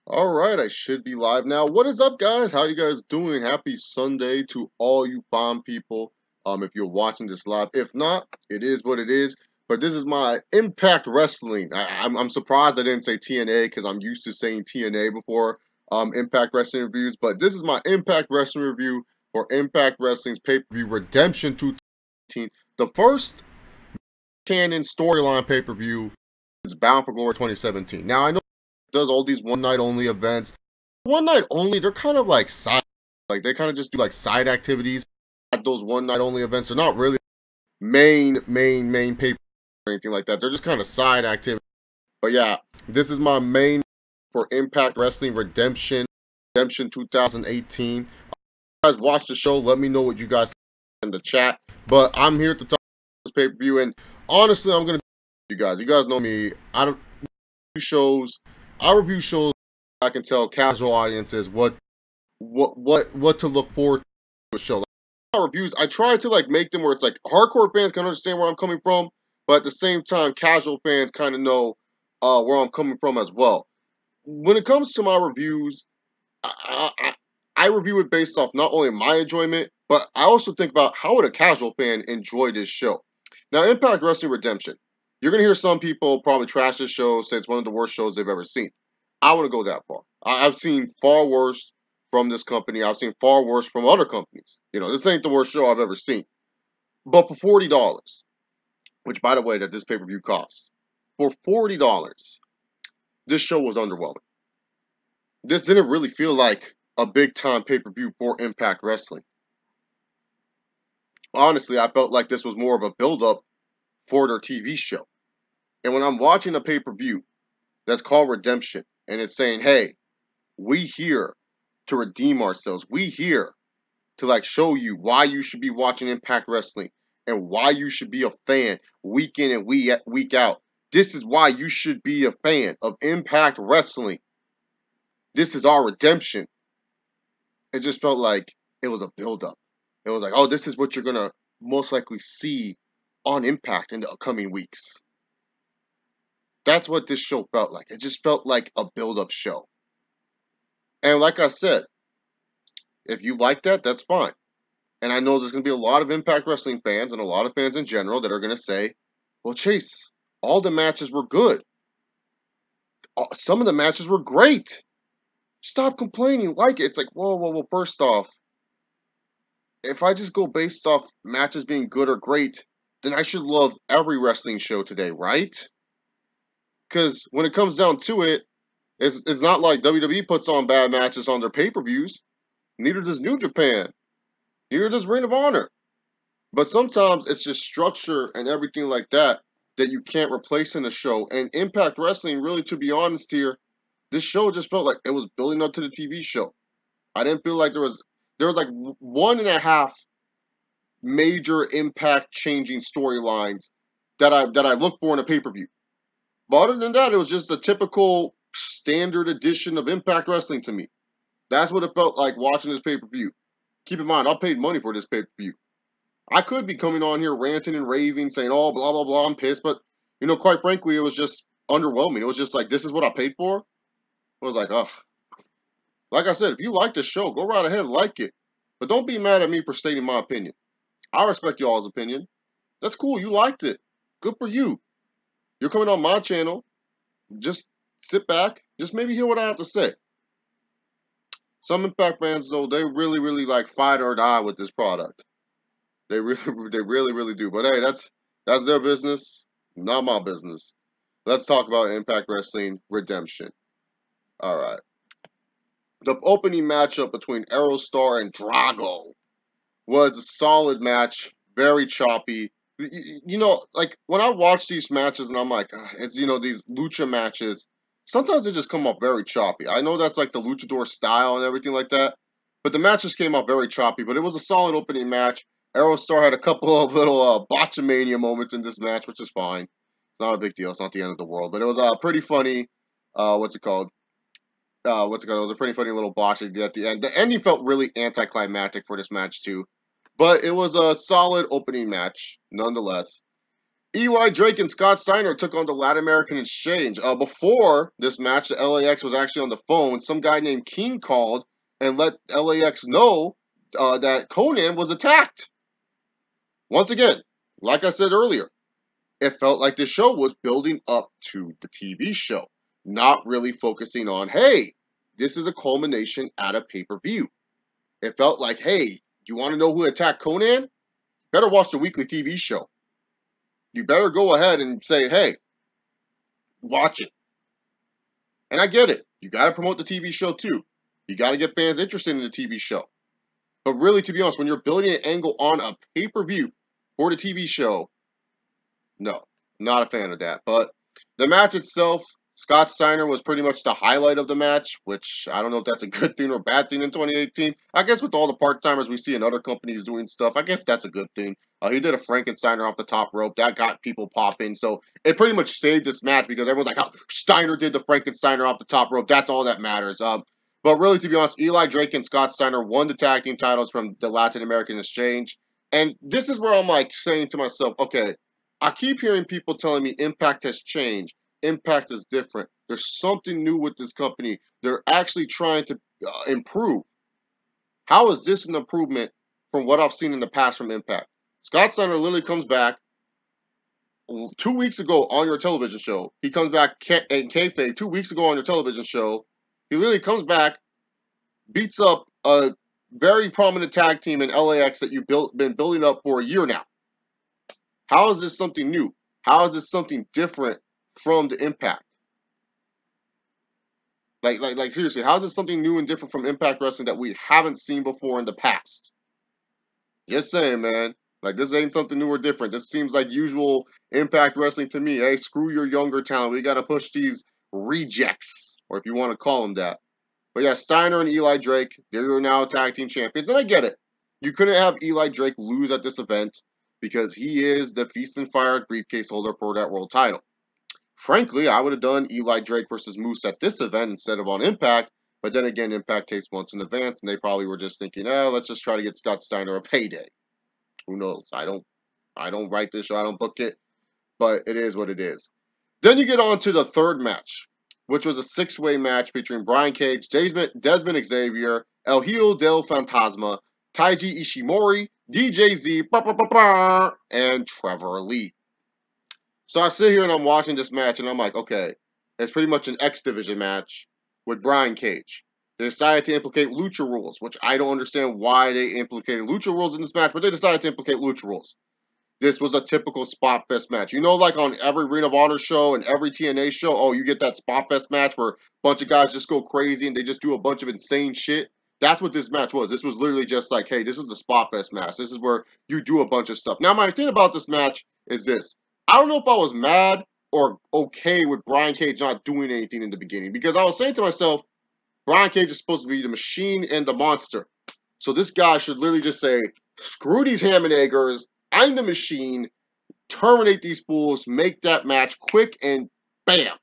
All right, I should be live now. What is up, guys? How you guys doing? Happy Sunday to all you fine people. If you're watching this live, if not, it is what it is. But this is my Impact Wrestling. I'm surprised I didn't say TNA because I'm used to saying TNA before Impact Wrestling reviews. But this is my Impact Wrestling review for Impact Wrestling's pay-per-view Redemption 2018, the first canon storyline pay-per-view is Bound for Glory 2017. Now I know it does all these one night only events. One night only, they're kind of like side, like they kind of just do like side activities at those one night only events. They're not really main paper or anything like that. They're just kind of side activities. But yeah, this is my main for Impact Wrestling Redemption 2018. You guys watch the show. Let me know what you guys in the chat. But I'm here to talk about this pay per view, and honestly, I'm gonna you guys. You guys know me. I don't review shows. I review shows. I can tell casual audiences what to look forward to a show. Like, my reviews, I try to like make them where it's like hardcore fans can understand where I'm coming from, but at the same time, casual fans kind of know where I'm coming from as well. When it comes to my reviews, I review it based off not only my enjoyment, but I also think about how would a casual fan enjoy this show. Now, Impact Wrestling Redemption. You're gonna hear some people probably trash this show, say it's one of the worst shows they've ever seen. I want to go that far. I've seen far worse from this company. I've seen far worse from other companies. You know, this ain't the worst show I've ever seen. But for $40, which by the way, that this pay-per-view costs, for $40, this show was underwhelming. This didn't really feel like a big time pay-per-view for Impact Wrestling. Honestly, I felt like this was more of a build-up for their TV show. And when I'm watching a pay-per-view that's called Redemption, and it's saying, hey, we here to redeem ourselves. We here to like show you why you should be watching Impact Wrestling and why you should be a fan week in and week out. This is why you should be a fan of Impact Wrestling. This is our redemption. It just felt like it was a build-up. It was like, oh, this is what you're gonna most likely see on Impact in the upcoming weeks. That's what this show felt like. It just felt like a build-up show. And like I said, if you like that, that's fine. And I know there's going to be a lot of Impact Wrestling fans and a lot of fans in general that are going to say, well, Chase, all the matches were good. Some of the matches were great. Stop complaining. Like it. It's like, whoa. First off, if I just go based off matches being good or great, then I should love every wrestling show today, right? Because when it comes down to it, it's not like WWE puts on bad matches on their pay-per-views. Neither does New Japan. Neither does Ring of Honor. But sometimes it's just structure and everything like that that you can't replace in a show. And Impact Wrestling, really, to be honest here, this show just felt like it was building up to the TV show. I didn't feel like there was like one and a half major impact changing storylines that I look for in a pay-per-view. But other than that, it was just a typical standard edition of Impact Wrestling to me. That's what it felt like watching this pay-per-view. Keep in mind, I paid money for this pay-per-view. I could be coming on here ranting and raving, saying, oh, blah, blah, blah, I'm pissed. But, you know, quite frankly, it was just underwhelming. It was just like, this is what I paid for? I was like, ugh. Like I said, if you like the show, go right ahead and like it. But don't be mad at me for stating my opinion. I respect y'all's opinion. That's cool. You liked it. Good for you. You're coming on my channel. Just sit back. Just maybe hear what I have to say. Some Impact fans, though, they really like fight or die with this product. They really do. But hey, that's their business, not my business. Let's talk about Impact Wrestling Redemption. All right. The opening matchup between Aerostar and Drago was a solid match, very choppy. You know, like when I watch these matches and I'm like, it's these lucha matches. Sometimes they just come off very choppy. I know that's like the luchador style and everything like that, but the matches came off very choppy. But it was a solid opening match. Aerostar had a couple of little botchamania moments in this match, which is fine. It's not a big deal. It's not the end of the world. But it was pretty funny. What's it called? It was a pretty funny little botch at the end. The ending felt really anticlimactic for this match too. But it was a solid opening match, nonetheless. Eli Drake and Scott Steiner took on the Latin American Exchange. Before this match, the LAX was actually on the phone. Some guy named King called and let LAX know that Conan was attacked. Once again, like I said earlier, it felt like the show was building up to the TV show, not really focusing on, hey, this is a culmination at a pay-per-view. It felt like, hey, you want to know who attacked Conan? Better watch the weekly TV show. You better go ahead and say, hey, watch it. And I get it. You got to promote the TV show too. You got to get fans interested in the TV show. But really, to be honest, when you're building an angle on a pay-per-view for the TV show, no, not a fan of that. But the match itself, Scott Steiner was pretty much the highlight of the match, which I don't know if that's a good thing or bad thing in 2018. I guess with all the part-timers we see in other companies doing stuff, I guess that's a good thing. He did a Frankensteiner off the top rope. That got people popping. So it pretty much saved this match because everyone's like, oh, Steiner did the Frankensteiner off the top rope. That's all that matters. But really, to be honest, Eli Drake and Scott Steiner won the tag team titles from the Latin American Exchange. And this is where I'm like saying to myself, okay, I keep hearing people telling me Impact has changed. Impact is different. There's something new with this company. They're actually trying to improve. How is this an improvement from what I've seen in the past from Impact? Scott Steiner literally comes back 2 weeks ago on your television show. He comes back in kayfabe 2 weeks ago on your television show. He literally comes back, beats up a very prominent tag team in LAX that you've been building up for a year now. How is this something new? How is this something different from the Impact? Like seriously, how is this something new and different from Impact Wrestling that we haven't seen before in the past? Just saying, man. Like, this ain't something new or different. This seems like usual Impact Wrestling to me. Hey, screw your younger talent. We got to push these rejects, or if you want to call them that. But yeah, Steiner and Eli Drake, they're now tag team champions. And I get it. You couldn't have Eli Drake lose at this event because he is the Feast and Fire briefcase holder for that world title. Frankly, I would have done Eli Drake versus Moose at this event instead of on Impact. But then again, Impact takes months in advance, and they probably were just thinking, let's just try to get Scott Steiner a payday. Who knows? I don't write this show, I don't book it, but it is what it is. Then you get on to the third match, which was a six-way match featuring Brian Cage, Desmond Xavier, El Hijo del Fantasma, Taiji Ishimori, DJZ, and Trevor Lee. So I sit here and I'm watching this match and I'm like, okay, it's pretty much an X Division match with Brian Cage. They decided to implicate Lucha rules, which I don't understand why they implicated Lucha rules in this match, but they decided to implicate Lucha rules. This was a typical Spot Fest match. You know, like on every Ring of Honor show and every TNA show, oh, you get that Spot Fest match where a bunch of guys just go crazy and they just do a bunch of insane shit. That's what this match was. This was literally just like, hey, this is the Spot Fest match. This is where you do a bunch of stuff. Now, my thing about this match is this. I don't know if I was mad or okay with Brian Cage not doing anything in the beginning because I was saying to myself, Brian Cage is supposed to be the machine and the monster. So this guy should literally just say, screw these ham and eggers. I'm the machine. Terminate these fools. Make that match quick and bam.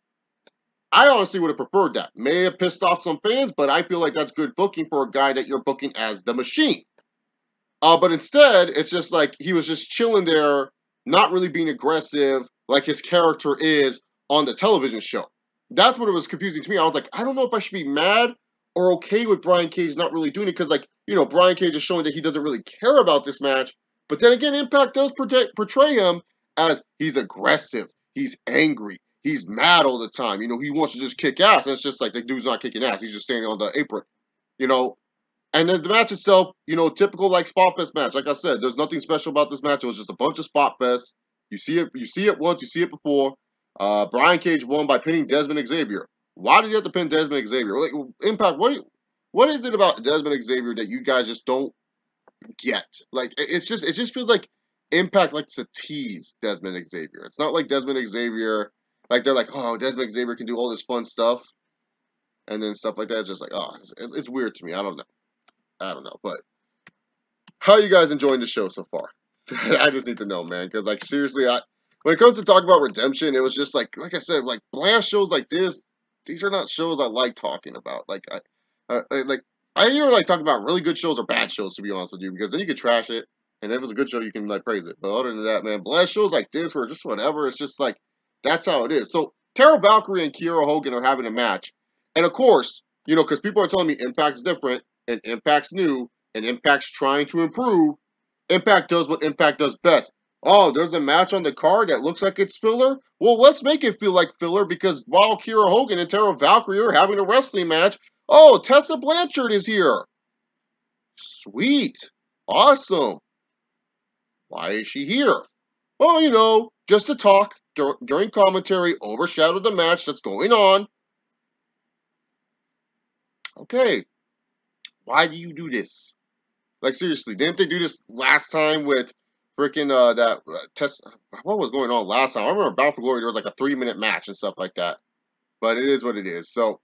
I honestly would have preferred that. May have pissed off some fans, but I feel like that's good booking for a guy that you're booking as the machine. But instead, it's just like he was just chilling there, not really being aggressive like his character is on the television show. That's what it was confusing to me. I was like, I don't know if I should be mad or okay with Brian Cage not really doing it because, like, you know, Brian Cage is showing that he doesn't really care about this match. But then again, Impact does portray him as he's aggressive, he's angry, he's mad all the time. You know, he wants to just kick ass. And it's just like the dude's not kicking ass. He's just standing on the apron, you know. And then the match itself, you know, typical like Spot Fest match. Like I said, there's nothing special about this match. It was just a bunch of Spot Fest. You see it once, you see it before. Brian Cage won by pinning Desmond Xavier. Why did you have to pin Desmond Xavier? Like, Impact, what is it about Desmond Xavier that you guys just don't get? Like, it just feels like Impact likes to tease Desmond Xavier. It's not like Desmond Xavier, like they're like, oh, Desmond Xavier can do all this fun stuff, and then stuff like that. It's just like, oh, it's weird to me. I don't know, but how are you guys enjoying the show so far? I just need to know, man, because like seriously, when it comes to talking about redemption, it was just like I said, like blast shows like this. These are not shows I like talking about. Like I either like talking about really good shows or bad shows, to be honest with you, because then you could trash it And if it was a good show, you can like praise it. But other than that, man, blast shows like this where just whatever, it's just like that's how it is. So Tara Valkyrie and Kiera Hogan are having a match, and of course, you know, because people are telling me Impact's different and Impact's new and Impact's trying to improve. Impact does what Impact does best. Oh, there's a match on the card that looks like it's filler? Well, let's make it feel like filler because while Kiera Hogan and Tara Valkyrie are having a wrestling match, oh, Tessa Blanchard is here. Sweet. Awesome. Why is she here? Well, you know, just to talk during commentary, overshadow the match that's going on. Okay, why do you do this? Like, seriously, didn't they do this last time with freaking that test? What was going on last time? I remember Bound for Glory, there was like a 3-minute match and stuff like that. But it is what it is. So,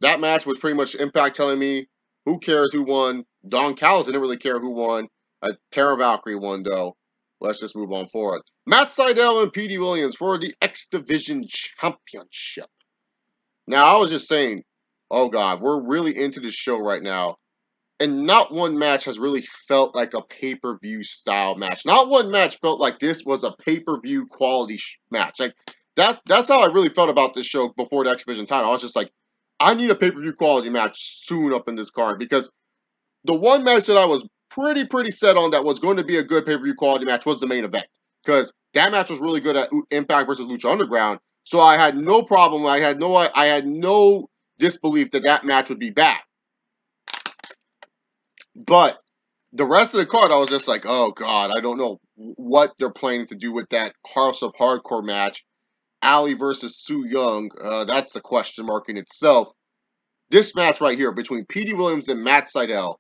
that match was pretty much Impact telling me, who cares who won? Don Callis didn't really care who won. Tara Valkyrie won, though. Let's just move on forward. Matt Sydal and P.D. Williams for the X Division Championship. Now, I was just saying, oh God, we're really into this show right now. And not one match has really felt like a pay-per-view style match. Not one match felt like this was a pay-per-view quality match. Like, that's how I really felt about this show before the X Division title. I was just like, I need a pay-per-view quality match soon up in this card because the one match that I was pretty set on that was going to be a good pay-per-view quality match was the main event. Because that match was really good at Impact versus Lucha Underground. So I had no problem. I had no disbelief that that match would be bad. But the rest of the card, I was just like, oh God, I don't know what they're planning to do with that House of Hardcore match. Ali versus Su Yung, that's the question mark in itself. This match right here between P.D. Williams and Matt Sydal,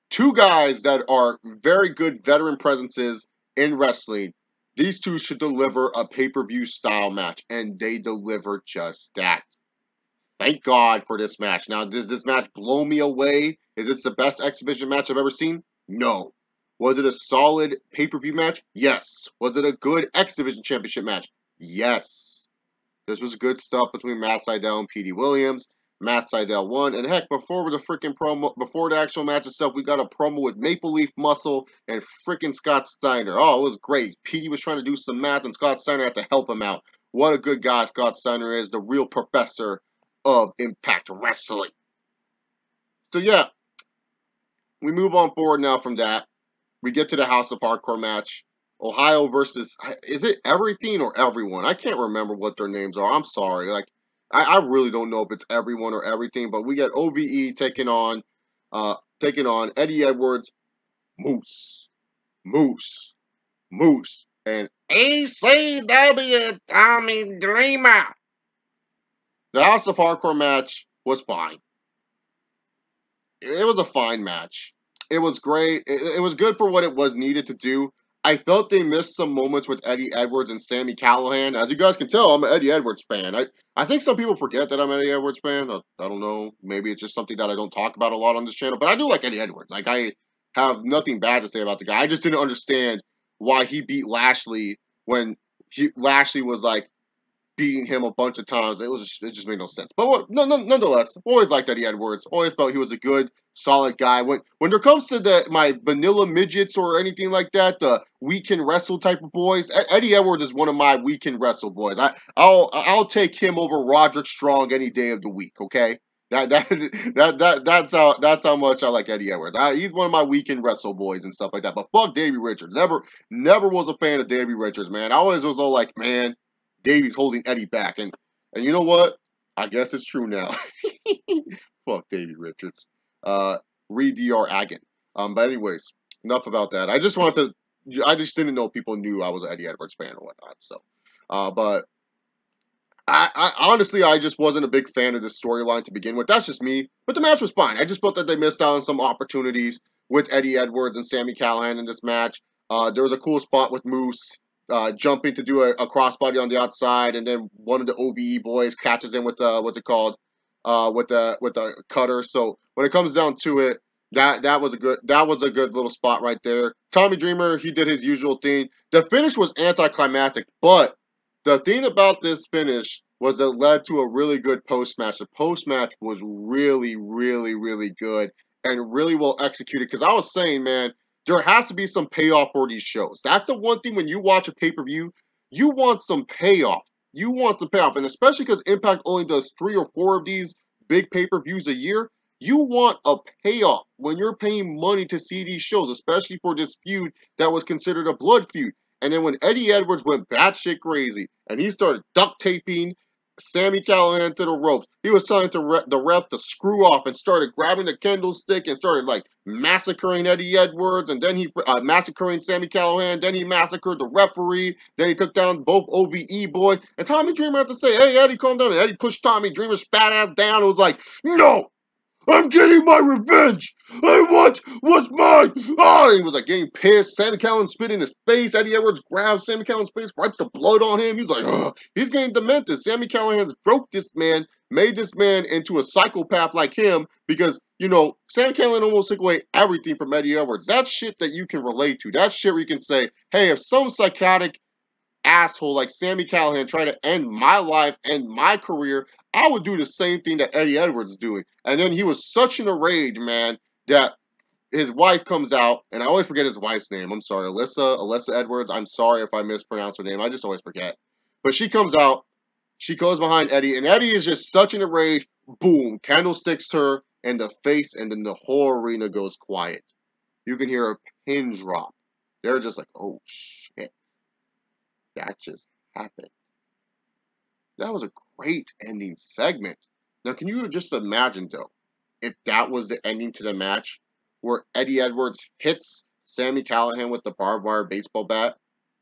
two guys that are very good veteran presences in wrestling. These two should deliver a pay-per-view style match, and they deliver just that. Thank God for this match. Now, does this match blow me away? Is it the best X Division match I've ever seen? No. Was it a solid pay-per-view match? Yes. Was it a good X Division Championship match? Yes. This was good stuff between Matt Sydal and P.D. Williams. Matt Sydal won, and heck, before the actual match itself, we got a promo with Maple Leaf Muscle and freaking Scott Steiner. Oh, it was great. P.D. was trying to do some math, and Scott Steiner had to help him out. What a good guy Scott Steiner is, the real professor of Impact Wrestling. So yeah, we move on forward now from that. We get to the House of Hardcore match. Ohio versus, is it Everything or Everyone? I can't remember what their names are. I'm sorry. Like, I really don't know if it's Everyone or Everything, but we get OVE taking on Eddie Edwards, Moose, and ECW Tommy Dreamer. The House of Hardcore match was fine. It was a fine match. It was great. It was good for what it was needed to do. I felt they missed some moments with Eddie Edwards and Sami Callihan. As you guys can tell, I'm an Eddie Edwards fan. I think some people forget that I'm an Eddie Edwards fan. I don't know. Maybe it's just something that I don't talk about a lot on this channel. But I do like Eddie Edwards. Like, I have nothing bad to say about the guy. I just didn't understand why he beat Lashley when Lashley was, like, beating him a bunch of times. It just made no sense. But nonetheless, always liked Eddie Edwards. Always felt he was a good, solid guy. When there comes to my vanilla midgets or anything like that, the we can wrestle type of boys, Eddie Edwards is one of my we can wrestle boys. I'll take him over Roderick Strong any day of the week. Okay. That's how much I like Eddie Edwards. He's one of my weekend wrestle boys and stuff like that. But fuck Davey Richards. Never was a fan of Davey Richards, man. I always was all like, man, Davey's holding Eddie back. And you know what? I guess it's true now. Fuck Davey Richards. Read D.R. Agin. But anyways, enough about that. I just didn't know people knew I was an Eddie Edwards fan or whatnot. So, but I honestly, I just wasn't a big fan of this storyline to begin with. That's just me. But the match was fine. I just felt that they missed out on some opportunities with Eddie Edwards and Sami Callihan in this match. There was a cool spot with Moose jumping to do a crossbody on the outside, and then one of the OVE boys catches him with what's it called, with the cutter. So when it comes down to it, that was a good little spot right there. Tommy Dreamer, he did his usual thing. The finish was anticlimactic, but the thing about this finish was it led to a really good post match. The post match was really good and really well executed. Because I was saying, man, There has to be some payoff for these shows. That's the one thing when you watch a pay-per-view, you want some payoff. You want some payoff. And especially because Impact only does 3 or 4 of these big pay-per-views a year, you want a payoff when you're paying money to see these shows, especially for this feud that was considered a blood feud. And then when Eddie Edwards went batshit crazy and he started duct taping Sami Callihan to the ropes, he was telling the ref to screw off and started grabbing the candlestick and started like massacring Eddie Edwards, and then he massacring Sami Callihan, then he massacred the referee, then he took down both OVE boys, and Tommy Dreamer had to say, hey Eddie, calm down, and Eddie pushed Tommy Dreamer's fat ass down. It was like, no! I'm getting my revenge. I want what's mine. Oh, he was like getting pissed. Sami Callihan spit in his face. Eddie Edwards grabs Sami Callihan's face, wipes the blood on him. He's like, ugh. He's getting demented. Sami Callihan has broke this man, made this man into a psychopath like him because, you know, Sami Callihan almost took away everything from Eddie Edwards. That's shit that you can relate to. That's shit where you can say, hey, if some psychotic asshole like Sami Callihan tried to end my life, end my career, I would do the same thing that Eddie Edwards is doing. And then he was such in a rage, man, that his wife comes out, and I always forget his wife's name. I'm sorry, Alyssa Edwards. I'm sorry if I mispronounce her name. I just always forget. But she comes out, she goes behind Eddie, and Eddie is just such in a rage. Boom, candlesticks her in the face, and then the whole arena goes quiet. You can hear a pin drop. They're just like, oh shit. That just happened. That was a great ending segment. Now, can you just imagine, though, if that was the ending to the match, where Eddie Edwards hits Sami Callihan with the barbed wire baseball bat,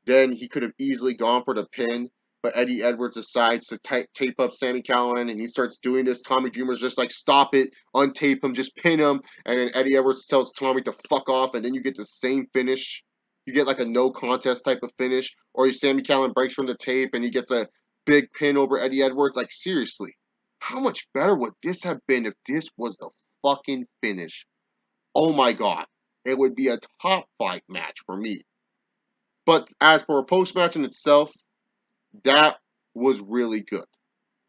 then he could have easily gone for the pin, but Eddie Edwards decides to tape up Sami Callihan, and he starts doing this. Tommy Dreamer's just like, stop it, untape him, just pin him, and then Eddie Edwards tells Tommy to fuck off, and then you get the same finish. You get like a no contest type of finish, or Sami Callihan breaks from the tape and he gets a big pin over Eddie Edwards. Like, seriously, how much better would this have been if this was the fucking finish? Oh my god, it would be a top 5 match for me. But as for a post-match in itself, that was really good.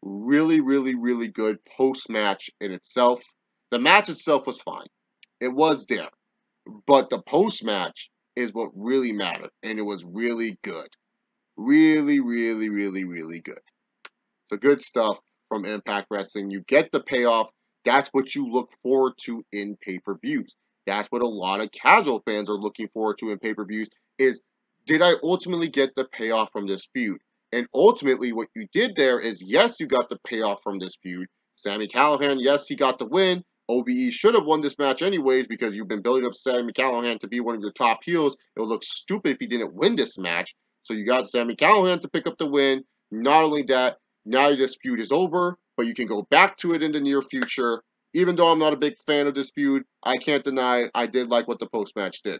Really, really, really good post-match in itself. The match itself was fine. It was there. But the post-match is what really mattered, and it was really good. Really, really, really, really good. So good stuff from Impact Wrestling. You get the payoff. That's what you look forward to in pay-per-views. That's what a lot of casual fans are looking forward to in pay-per-views is, did I ultimately get the payoff from this feud? And ultimately, what you did there is, yes, you got the payoff from this feud. Sami Callihan, yes, he got the win. OVE should have won this match anyways because you've been building up Sami Callihan to be one of your top heels. It would look stupid if he didn't win this match. So you got Sami Callihan to pick up the win. Not only that, now this feud is over, but you can go back to it in the near future. Even though I'm not a big fan of this feud, I can't deny I did like what the post-match did.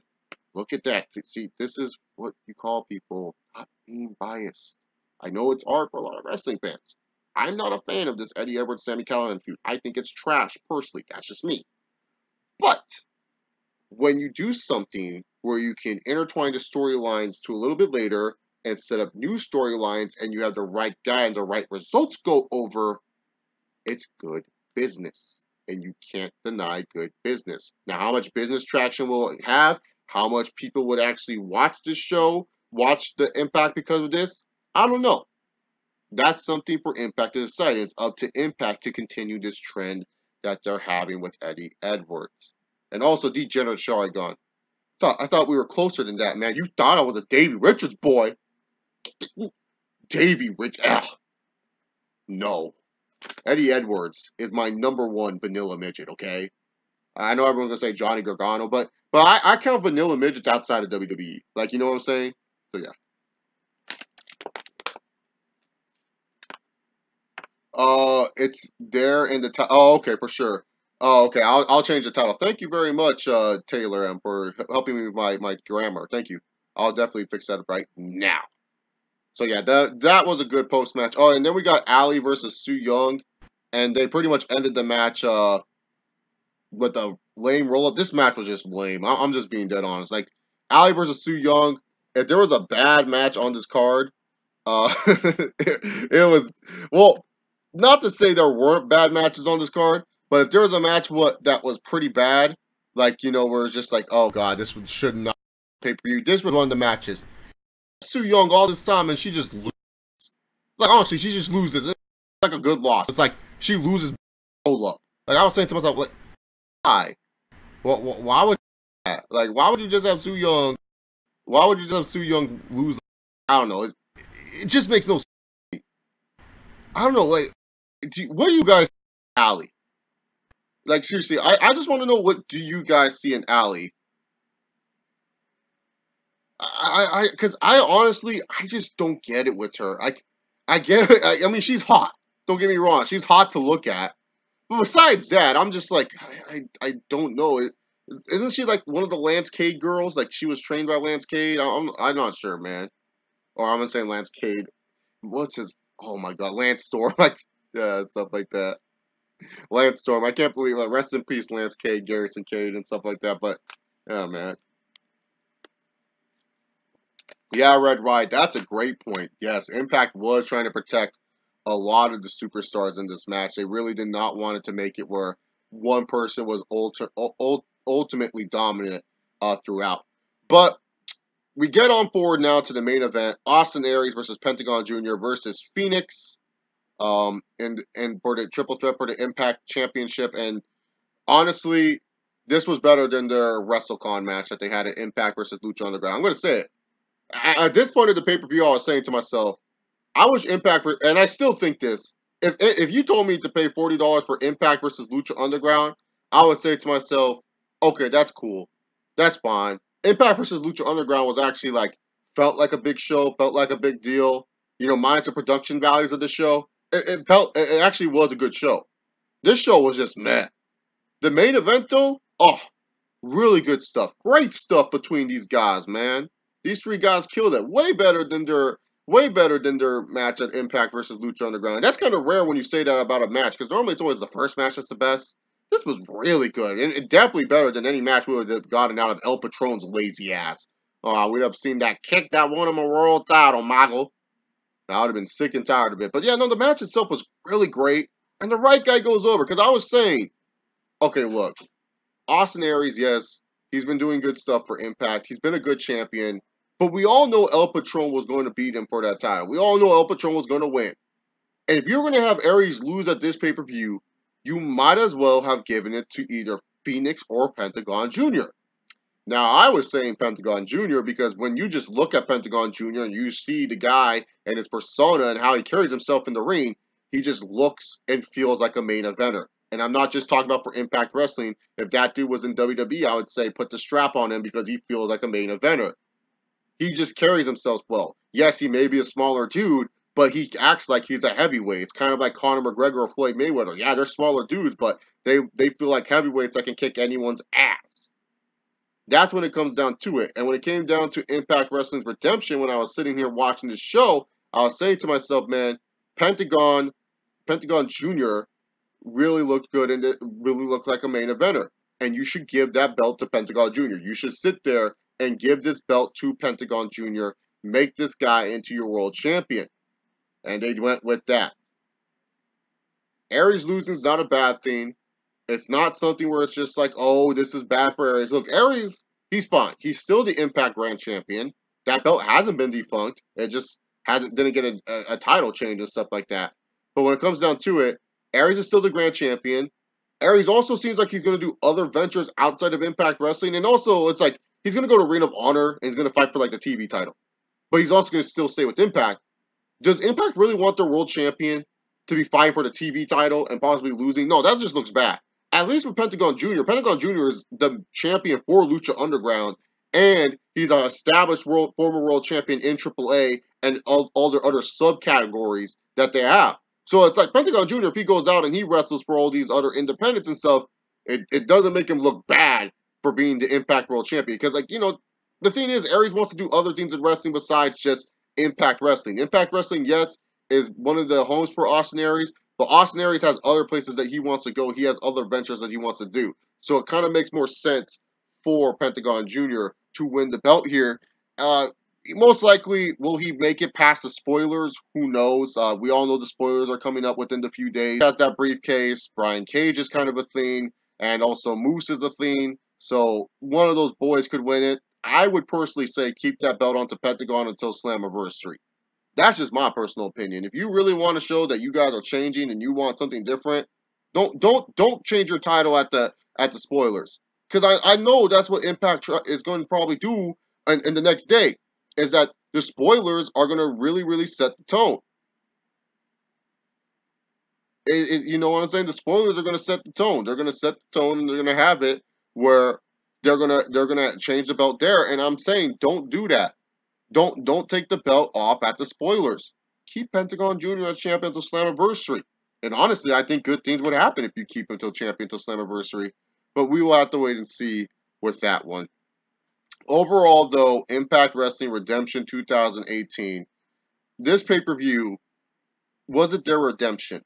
Look at that. See, this is what you call people not being biased. I know it's hard for a lot of wrestling fans. I'm not a fan of this Eddie Edwards Sami Callihan feud. I think it's trash, personally. That's just me. But when you do something where you can intertwine the storylines to a little bit later and set up new storylines and you have the right guy and the right results go over, it's good business. And you can't deny good business. Now, how much business traction will it have? How much people would actually watch this show, watch the Impact because of this? I don't know. That's something for Impact to decide. It's up to Impact to continue this trend that they're having with Eddie Edwards. And also, Degenerate Shari gone. I thought we were closer than that, man. You thought I was a Davey Richards boy. Davey Richards. No. Eddie Edwards is my #1 vanilla midget, okay? I know everyone's going to say Johnny Gargano, but I count vanilla midgets outside of WWE. Like, you know what I'm saying? So, yeah. It's there in the title. Oh, okay, for sure. Oh, okay. I'll change the title. Thank you very much, Taylor M, for helping me with my grammar. Thank you. I'll definitely fix that right now. So yeah, that was a good post match. Oh, and then we got Ali versus Su Yung, and they pretty much ended the match with a lame roll up. This match was just lame. I'm just being dead honest. Like Ali versus Su Yung. If there was a bad match on this card, it was, well, not to say there weren't bad matches on this card, but if there was a match that was pretty bad, Like, you know, where it's just like, oh god, this should not pay-per-view. This was one of the matches. Su Young all this time and she just loses. Like, honestly, she just loses. It's like a good loss. It's like she loses roll up. Like, I was saying to myself, like, why? Why would like, why would you just have Su Young? Why would you just have Su Young lose? I don't know. It just makes no sense. I don't know. Like, what do you guys see in Allie? Like, seriously, I just want to know, what do you guys see in Allie? Because I honestly, I just don't get it with her. I get it. I mean, she's hot. Don't get me wrong. She's hot to look at. But besides that, I'm just like, I don't know. Isn't she like one of the Lance Cade girls? Like, she was trained by Lance Cade? I'm not sure, man. Or I'm gonna say Lance Cade. What's his? Oh my God, Lance Storm. Like, yeah, stuff like that. Lance Storm. I can't believe. Like, rest in peace, Lance Cade, Garrison Cade, and stuff like that. But yeah, man. Yeah, Red Right. That's a great point. Yes, Impact was trying to protect a lot of the superstars in this match. They really did not want it to make it where one person was ultimately dominant throughout. But we get on forward now to the main event: Austin Aries versus Pentagon Jr. versus Phoenix. And for the triple threat for the Impact Championship. And honestly, this was better than their WrestleCon match that they had at Impact versus Lucha Underground. I'm going to say it. At this point of the pay-per-view, I was saying to myself, I wish Impact, and I still think this, if you told me to pay $40 for Impact versus Lucha Underground, I would say to myself, okay, that's cool. That's fine. Impact versus Lucha Underground was actually like, felt like a big show, felt like a big deal, you know, minus the production values of the show. It actually was a good show. This show was just meh. The main event, though, oh, really good stuff. Great stuff between these guys, man. These three guys killed it. Way better than their match at Impact versus Lucha Underground. And that's kind of rare when you say that about a match, because normally it's always the first match that's the best. This was really good, and definitely better than any match we would have gotten out of El Patron's lazy ass. We'd have seen that kick that won him a world title, Mago. I would have been sick and tired of it. But yeah, no, the match itself was really great, and the right guy goes over. Because I was saying, okay, look, Austin Aries, yes, he's been doing good stuff for Impact. He's been a good champion. But we all know El Patron was going to beat him for that title. We all know El Patron was going to win. And if you're going to have Aries lose at this pay-per-view, you might as well have given it to either Phoenix or Pentagon Jr. Now, I was saying Pentagon Jr. because when you just look at Pentagon Jr. and you see the guy and his persona and how he carries himself in the ring, he just looks and feels like a main eventer. And I'm not just talking about for Impact Wrestling. If that dude was in WWE, I would say put the strap on him because he feels like a main eventer. He just carries himself well. Yes, he may be a smaller dude, but he acts like he's a heavyweight. It's kind of like Conor McGregor or Floyd Mayweather. Yeah, they're smaller dudes, but they feel like heavyweights that can kick anyone's ass. That's when it comes down to it. And when it came down to Impact Wrestling's Redemption, when I was sitting here watching this show, I was saying to myself, man, Pentagon Jr. really looked good and it really looked like a main eventer. And you should give that belt to Pentagon Jr. You should sit there and give this belt to Pentagon Jr. Make this guy into your world champion. And they went with that. Aries losing is not a bad thing. It's not something where it's just like, oh, this is bad for Aries. Look, Aries, he's fine. He's still the Impact Grand Champion. That belt hasn't been defunct. It just didn't get a title change and stuff like that. But when it comes down to it, Aries is still the Grand Champion. Aries also seems like he's going to do other ventures outside of Impact Wrestling. And also, it's like, he's going to go to Ring of Honor and he's going to fight for like the TV title. But he's also going to still stay with Impact. Does Impact really want their world champion to be fighting for the TV title and possibly losing? No, that just looks bad. At least with Pentagon Jr., Pentagon Jr. is the champion for Lucha Underground, and he's an established former world champion in AAA and all their other subcategories that they have. So it's like Pentagon Jr., if he goes out and he wrestles for all these other independents and stuff, it doesn't make him look bad for being the Impact World Champion. Because, like, you know, the thing is, Aries wants to do other things in wrestling besides just Impact Wrestling. Impact Wrestling, yes, is one of the homes for Austin Aries, but Austin Aries has other places that he wants to go. He has other ventures that he wants to do. So it kind of makes more sense for Pentagon Jr. to win the belt here. Most likely, will he make it past the spoilers? Who knows? We all know the spoilers are coming up within the few days. He has that briefcase. Brian Cage is kind of a thing. And also Moose is a thing. So one of those boys could win it. I would personally say keep that belt onto Pentagon until Slammiversary. That's just my personal opinion. If you really want to show that you guys are changing and you want something different, don't change your title at the spoilers. Because I know that's what Impact is going to probably do in the next day. Is that the spoilers are going to really set the tone. You know what I'm saying? The spoilers are going to set the tone. They're going to set the tone, and they're going to have it where they're gonna change the belt there. And I'm saying don't do that. Don't take the belt off at the spoilers. Keep Pentagon Jr. as champion until Slammiversary. And honestly, I think good things would happen if you keep him until champion until Slammiversary. But we will have to wait and see with that one. Overall, though, Impact Wrestling Redemption 2018, this pay-per-view wasn't their redemption.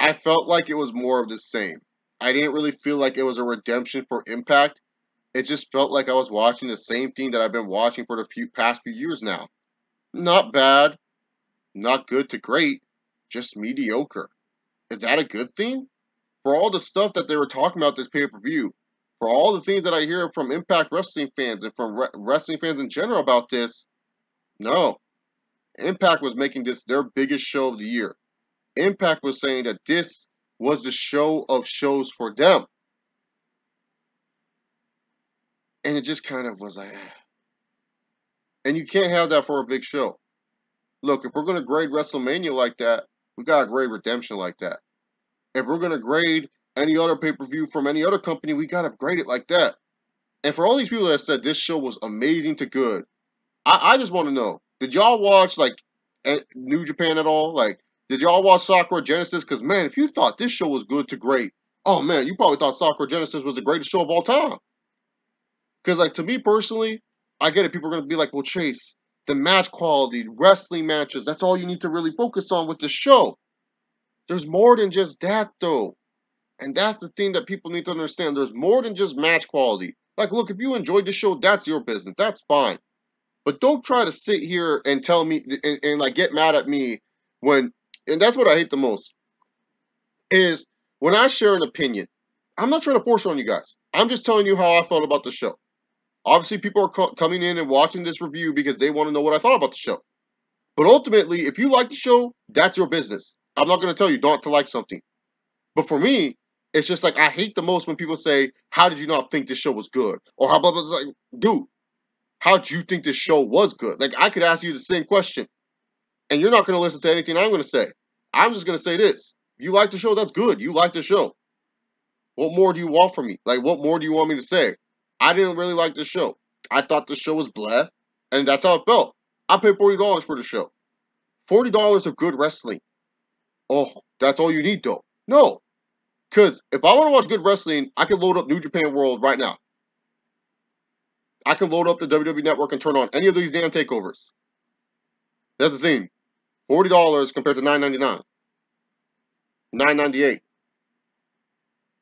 I felt like it was more of the same. I didn't really feel like it was a redemption for Impact. It just felt like I was watching the same thing that I've been watching for the past few years now. Not bad, not good to great, just mediocre. Is that a good thing? For all the stuff that they were talking about this pay-per-view, for all the things that I hear from Impact Wrestling fans and from wrestling fans in general about this, no. Impact was making this their biggest show of the year. Impact was saying that this was the show of shows for them. And it just kind of was like, and you can't have that for a big show. Look, if we're going to grade WrestleMania like that, we got to grade Redemption like that. If we're going to grade any other pay-per-view from any other company, we got to grade it like that. And for all these people that said this show was amazing to good, I just want to know, did y'all watch, like, New Japan at all? Like, did y'all watch Sakura Genesis? Because, man, if you thought this show was good to great, oh, man, you probably thought Sakura Genesis was the greatest show of all time. Because, like, to me personally, I get it. People are going to be like, well, Chase, the match quality, wrestling matches, that's all you need to really focus on with the show. There's more than just that, though. And that's the thing that people need to understand. There's more than just match quality. Like, look, if you enjoyed the show, that's your business. That's fine. But don't try to sit here and tell me and like get mad at me when, and that's what I hate the most, is when I share an opinion. I'm not trying to force it on you guys. I'm just telling you how I felt about the show. Obviously, people are coming in and watching this review because they want to know what I thought about the show. But ultimately, if you like the show, that's your business. I'm not going to tell you not to like something. But for me, it's just like I hate the most when people say, how did you not think this show was good? Or how blah, blah, blah. Like, dude, how did you think this show was good? Like, I could ask you the same question. And you're not going to listen to anything I'm going to say. I'm just going to say this. You like the show, that's good. You like the show. What more do you want from me? Like, what more do you want me to say? I didn't really like the show. I thought the show was blah. And that's how it felt. I paid $40 for the show. $40 of good wrestling. Oh, that's all you need, though. No. Because if I want to watch good wrestling, I can load up New Japan World right now. I can load up the WWE Network and turn on any of these damn takeovers. That's the thing. $40 compared to $9.99. $9.98.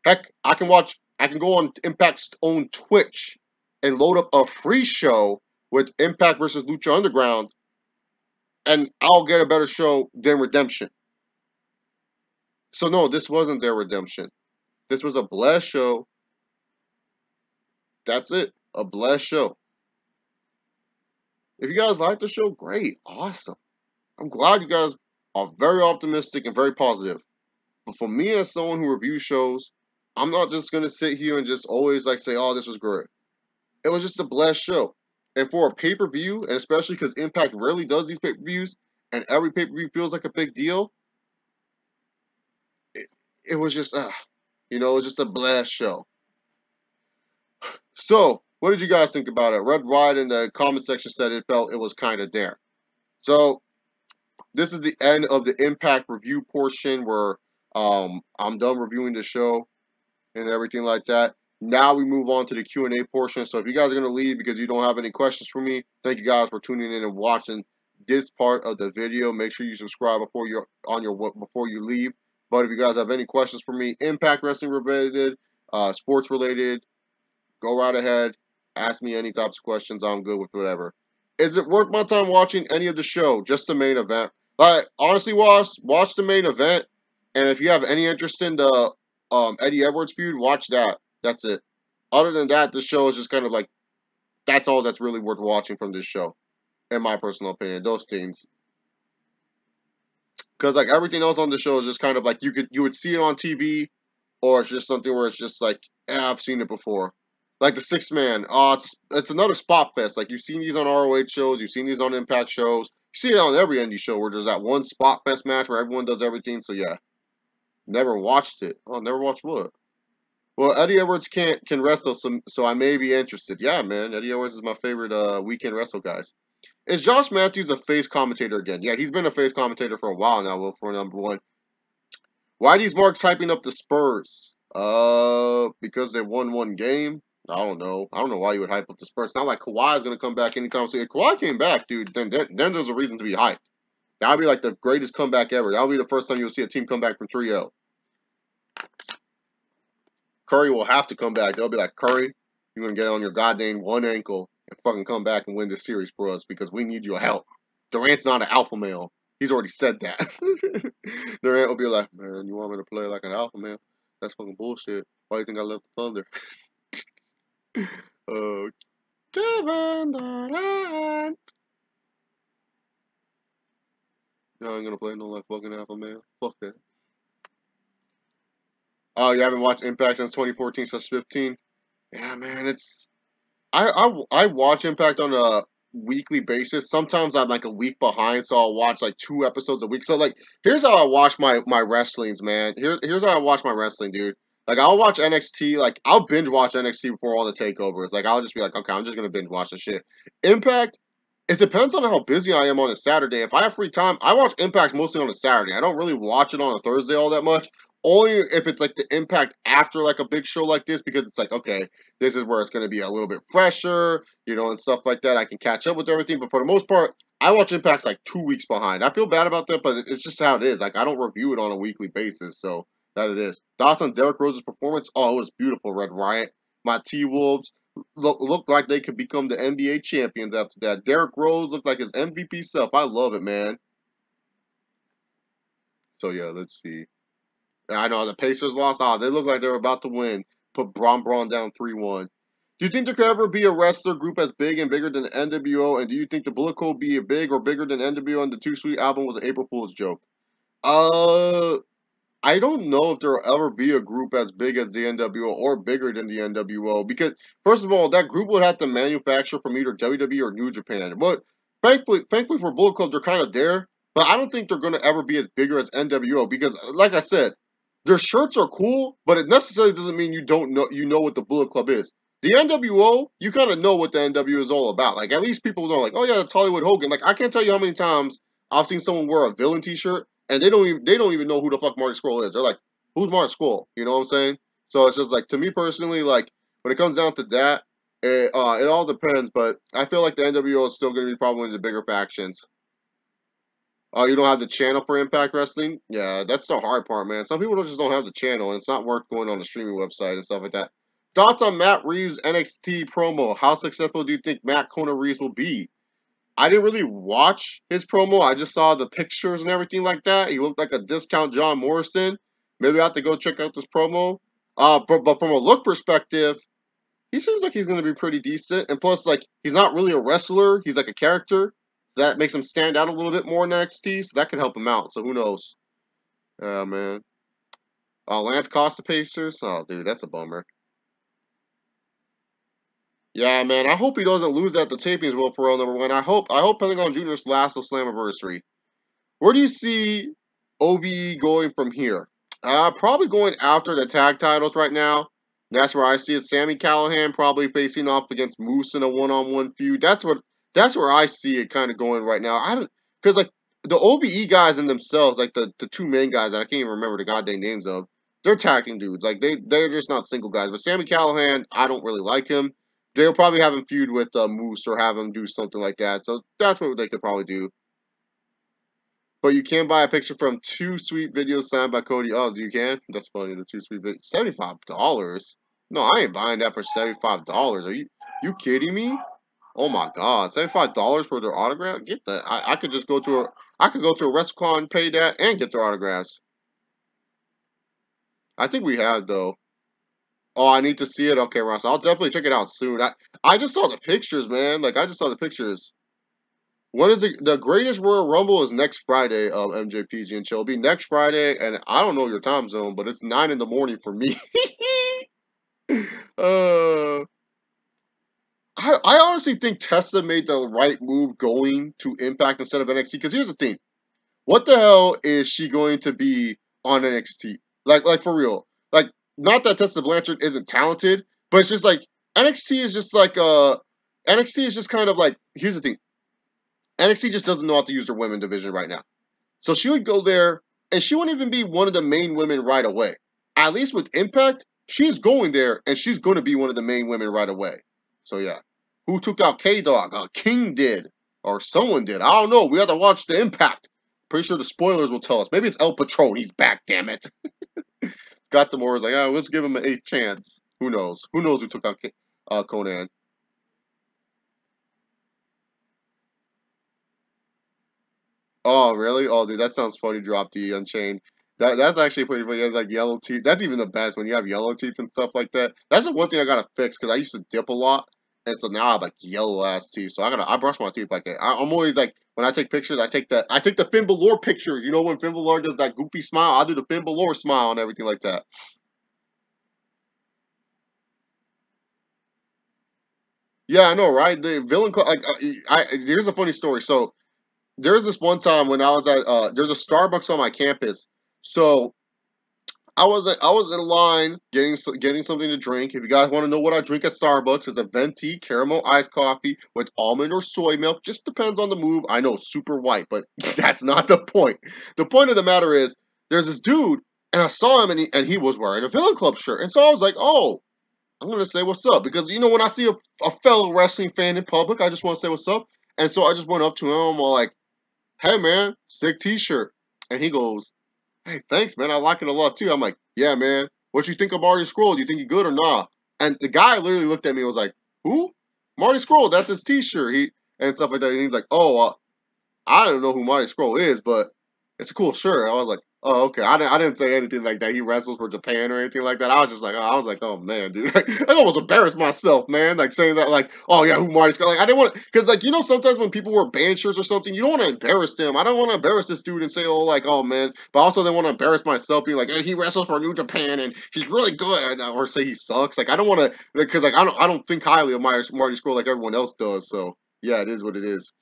Heck, I can go on Impact's own Twitch and load up a free show with Impact versus Lucha Underground, and I'll get a better show than Redemption. So no, this wasn't their redemption. This was a blessed show. That's it. A blessed show. If you guys like the show, great. Awesome. I'm glad you guys are very optimistic and very positive. But for me as someone who reviews shows, I'm not just going to sit here and just always like say, oh, this was great. It was just a blessed show. And for a pay-per-view, and especially because Impact rarely does these pay-per-views, and every pay-per-view feels like a big deal, it was just, it was just a blessed show. So, what did you guys think about it? Red Ride in the comment section said it felt it was kind of there. So, this is the end of the Impact review portion where I'm done reviewing the show and everything like that. Now we move on to the Q&A portion. So if you guys are going to leave because you don't have any questions for me, thank you guys for tuning in and watching this part of the video. Make sure you subscribe before you leave. But if you guys have any questions for me, Impact Wrestling related, sports related, go right ahead. Ask me any types of questions. I'm good with whatever. Is it worth my time watching any of the show? Just the main event? Like, honestly, watch the main event. And if you have any interest in the Eddie Edwards feud, watch that. That's it. Other than that, the show is just kind of like that's all that's really worth watching from this show, in my personal opinion. Those things, because like everything else on the show is just kind of like you would see it on TV, or it's just something where it's just like, I've seen it before. Like the Six Man, it's another spot fest. Like you've seen these on ROH shows, you've seen these on Impact shows, you see it on every indie show where there's that one spot fest match where everyone does everything. So yeah, never watched it. Oh, never watched what? Well, Eddie Edwards can wrestle, so I may be interested. Yeah, man, Eddie Edwards is my favorite weekend wrestle guys. Is Josh Matthews a face commentator again? Yeah, he's been a face commentator for a while now. Well, for number one, why are these marks hyping up the Spurs? Because they won one game. I don't know. I don't know why you would hype up the Spurs. It's not like Kawhi is gonna come back anytime soon. If Kawhi came back, dude, then there's a reason to be hyped. That would be like the greatest comeback ever. That would be the first time you'll see a team come back from 3-0. Curry will have to come back. They'll be like, Curry, you're gonna get on your goddamn one ankle and fucking come back and win this series for us because we need your help. Durant's not an alpha male. He's already said that. Durant will be like, man, you want me to play like an alpha male? That's fucking bullshit. Why do you think I left the Thunder? Kevin Durant. No, I ain't gonna play no like fucking alpha male. Fuck that. Oh, you haven't watched Impact since 2014/15? Yeah, man, it's I watch Impact on a weekly basis. Sometimes I'm like a week behind, so I'll watch like 2 episodes a week. So like, here's how I watch my wrestlings, man. Here's how I watch my wrestling, dude. Like I'll watch NXT, like I'll binge watch NXT before all the takeovers. Like I'll just be like, okay, I'm just gonna binge watch the shit. Impact, it depends on how busy I am on a Saturday. If I have free time, I watch Impact mostly on a Saturday. I don't really watch it on a Thursday all that much. Only if it's like the Impact after like a big show like this, because it's like, okay, this is where it's going to be a little bit fresher, you know, and stuff like that. I can catch up with everything. But for the most part, I watch Impact like 2 weeks behind. I feel bad about that, but it's just how it is. Like, I don't review it on a weekly basis, so that it is. Thoughts on Derrick Rose's performance? Oh, it was beautiful, Red Riot. My T-Wolves looked like they could become the NBA champions after that. Derrick Rose looked like his MVP self. I love it, man. So, yeah, let's see. I know the Pacers lost. They look like they're about to win. Put Braun down 3-1. Do you think there could ever be a wrestler group as big and bigger than the NWO? And do you think the Bullet Code be big or bigger than NWO and the Too Sweet album was an April Fool's joke? Uh, I don't know if there will ever be a group as big as the NWO or bigger than the NWO because, first of all, that group would have to manufacture from either WWE or New Japan. But thankfully for Bullet Club, they're kind of there. But I don't think they're going to ever be as bigger as NWO because, like I said, their shirts are cool, but it necessarily doesn't mean you know what the Bullet Club is. The NWO, you kind of know what the NWO is all about. Like at least people know, like, oh yeah, that's Hollywood Hogan. Like I can't tell you how many times I've seen someone wear a villain T-shirt and they don't even know who the fuck Marty Scurll is. They're like, who's Marty Scurll? You know what I'm saying? So it's just like to me personally, like when it comes down to that, it all depends. But I feel like the NWO is still going to be probably one of the bigger factions. Oh, you don't have the channel for Impact Wrestling? Yeah, that's the hard part, man. Some people just don't have the channel, and it's not worth going on the streaming website and stuff like that. Thoughts on Matt Reeves' NXT promo? How successful do you think Matt Kona Reeves will be? I didn't really watch his promo. I just saw the pictures and everything like that. He looked like a discount John Morrison. Maybe I have to go check out this promo. But from a look perspective, he seems like he's going to be pretty decent. And plus, like, he's not really a wrestler. He's like a character. That makes him stand out a little bit more in NXT, so that could help him out. So who knows? Man. Lance Costa Pacers? Oh, dude, that's a bummer. Yeah, man. I hope he doesn't lose at the tapings, Will Ferrell, number one. I hope Pentagon Jr.'s last Slammiversary. Where do you see OVE going from here? Probably going after the tag titles right now. That's where I see it. Sami Callihan probably facing off against Moose in a one-on-one feud. That's where I see it kind of going right now. I don't because like the OVE guys in themselves, like the two main guys that I can't even remember the goddamn names of, they're tagging dudes. Like they're just not single guys. But Sami Callihan, I don't really like him. They'll probably have him feud with Moose or have him do something like that. So that's what they could probably do. But you can buy a picture from Too Sweet videos signed by Cody. Oh, you can? That's funny. The Too Sweet video. $75? No, I ain't buying that for $75. Are you kidding me? Oh my God, $75 for their autograph? Get that? I could just go to a WrestleCon, pay that, and get their autographs. I think we have though. Oh, I need to see it. Okay, Ross, I'll definitely check it out soon. I just saw the pictures, man. Like I just saw the pictures. When is the greatest Royal Rumble is next Friday, MJPG and Chill. It'll be next Friday, and I don't know your time zone, but it's 9 in the morning for me. uh, I honestly think Tessa made the right move going to Impact instead of NXT. Because here's the thing: what the hell is she going to be on NXT? Like for real? Like, not that Tessa Blanchard isn't talented, but it's just like NXT is just like NXT is just kind of like, here's the thing: NXT just doesn't know how to use their women division right now. So she would go there, and she wouldn't even be one of the main women right away. At least with Impact, she's going there, and she's going to be one of the main women right away. So yeah, who took out K Dog? King did, or someone did. I don't know. We have to watch the Impact. Pretty sure the spoilers will tell us. Maybe it's El Patron. He's back. Damn it. Got the more. Like, oh, let's give him an eighth chance. Who knows? Who knows who took out Conan? Oh, really? Oh, dude, that sounds funny. Drop the Unchained. That's actually pretty funny. It's like yellow teeth. That's even the best when you have yellow teeth and stuff like that. That's the one thing I gotta fix because I used to dip a lot, and so now I have like yellow ass teeth. So I brush my teeth like that. I'm always like when I take pictures, I take the Finn Balor pictures. You know when Finn Balor does that goofy smile, I do the Finn Balor smile and everything like that. Yeah, I know, right? The villain, here's a funny story. So there's this one time when I was at there's a Starbucks on my campus. So I was in line getting something to drink. If you guys want to know what I drink at Starbucks, it's a venti caramel iced coffee with almond or soy milk. Just depends on the move. I know, super white, but that's not the point. The point of the matter is, there's this dude, and I saw him, and he was wearing a Villain Club shirt, and so I was like, oh, I'm gonna say what's up because when I see a fellow wrestling fan in public, I just want to say what's up, and so I just went up to him, I'm like, hey man, sick T-shirt, and he goes, hey, thanks, man. I like it a lot too. I'm like, yeah, man. What you think of Marty Scroll? Do you think he good or not? And the guy literally looked at me and was like, who? Marty Scroll, that's his T-shirt. And stuff like that. And he's like, oh, I don't know who Marty Scroll is, but it's a cool shirt. I was like, oh, okay. I didn't say anything like that. He wrestles for Japan or anything like that. Oh man, dude. I almost embarrassed myself, man. Like saying that, like, oh yeah, who Marty Scroll? Like I didn't want to, because like sometimes when people wear band shirts or something, you don't want to embarrass them. I don't want to embarrass this dude and say, oh, like, oh man, but I also don't want to embarrass myself, being like, hey, he wrestles for New Japan and he's really good, or say he sucks. Like I don't want to, because like I don't think highly of Marty Scroll like everyone else does. So yeah, it is what it is.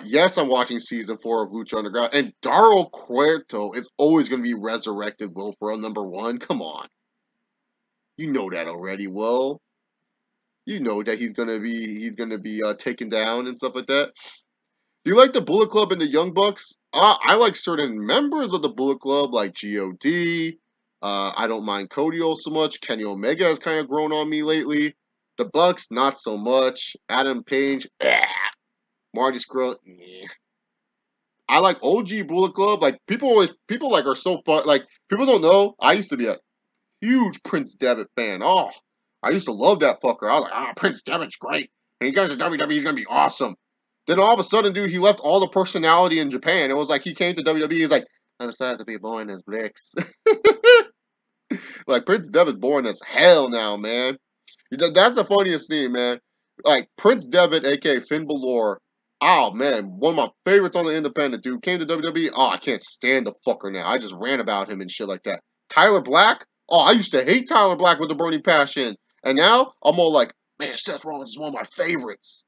Yes, I'm watching season 4 of Lucha Underground, and Daryl Cueto is always going to be resurrected Will Ferrell #1. Come on, you know that already. Will, you know that he's gonna be taken down and stuff like that. Do you like the Bullet Club and the Young Bucks? I like certain members of the Bullet Club, like God. I don't mind Cody so much. Kenny Omega has kind of grown on me lately. The Bucks, not so much. Adam Page, Marty Scurll, eh. I like OG Bullet Club. Like people like are so fun. Like people don't know. I used to be a huge Prince Devitt fan. Oh, I used to love that fucker. I was like, Prince Devitt's great, and he guys at WWE, he's gonna be awesome. Then all of a sudden, dude, he left all the personality in Japan. It was like he came to WWE. He's like, I decided to be born as Bricks. Like Prince Devitt's boring as hell now, man. That's the funniest thing, man. Like Prince Devitt, aka Finn Balor. Oh man, one of my favorites on the independent dude came to WWE. Oh, I can't stand the fucker now. I just ran about him and shit like that. Tyler Black. Oh, I used to hate Tyler Black with a burning passion, and now I'm all like, man, Seth Rollins is one of my favorites.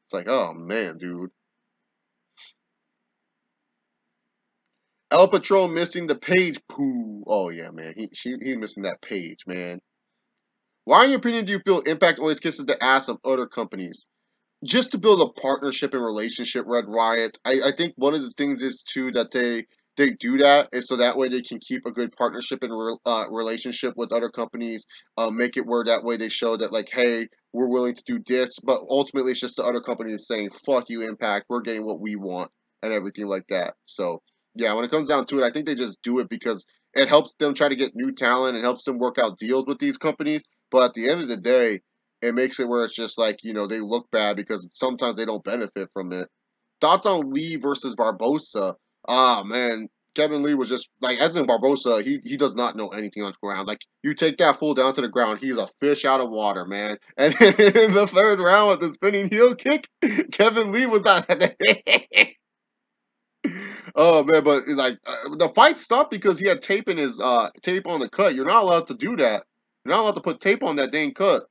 It's like, oh man, dude. El Patron missing the page poo. Oh yeah, man. He's missing that page, man. Why, in your opinion, do you feel Impact always kisses the ass of other companies? Just to build a partnership and relationship, Red Riot. I think one of the things is too that they do that is so that way they can keep a good partnership and relationship with other companies. Make it where that way they show that like, hey, we're willing to do this, but ultimately it's just the other companies saying, fuck you, Impact, we're getting what we want and everything like that. So yeah, when it comes down to it, I think they just do it because it helps them try to get new talent and helps them work out deals with these companies. But at the end of the day, it makes it where it's just like, they look bad because sometimes they don't benefit from it. Thoughts on Lee versus Barbosa? Ah, man. Kevin Lee was just like Edson Barbosa. He does not know anything on the ground. Like you take that fool down to the ground, he's a fish out of water, man. And in the third round with the spinning heel kick, Kevin Lee was out. Oh man, but like the fight stopped because he had tape in his tape on the cut. You're not allowed to do that. You're not allowed to put tape on that dang cut.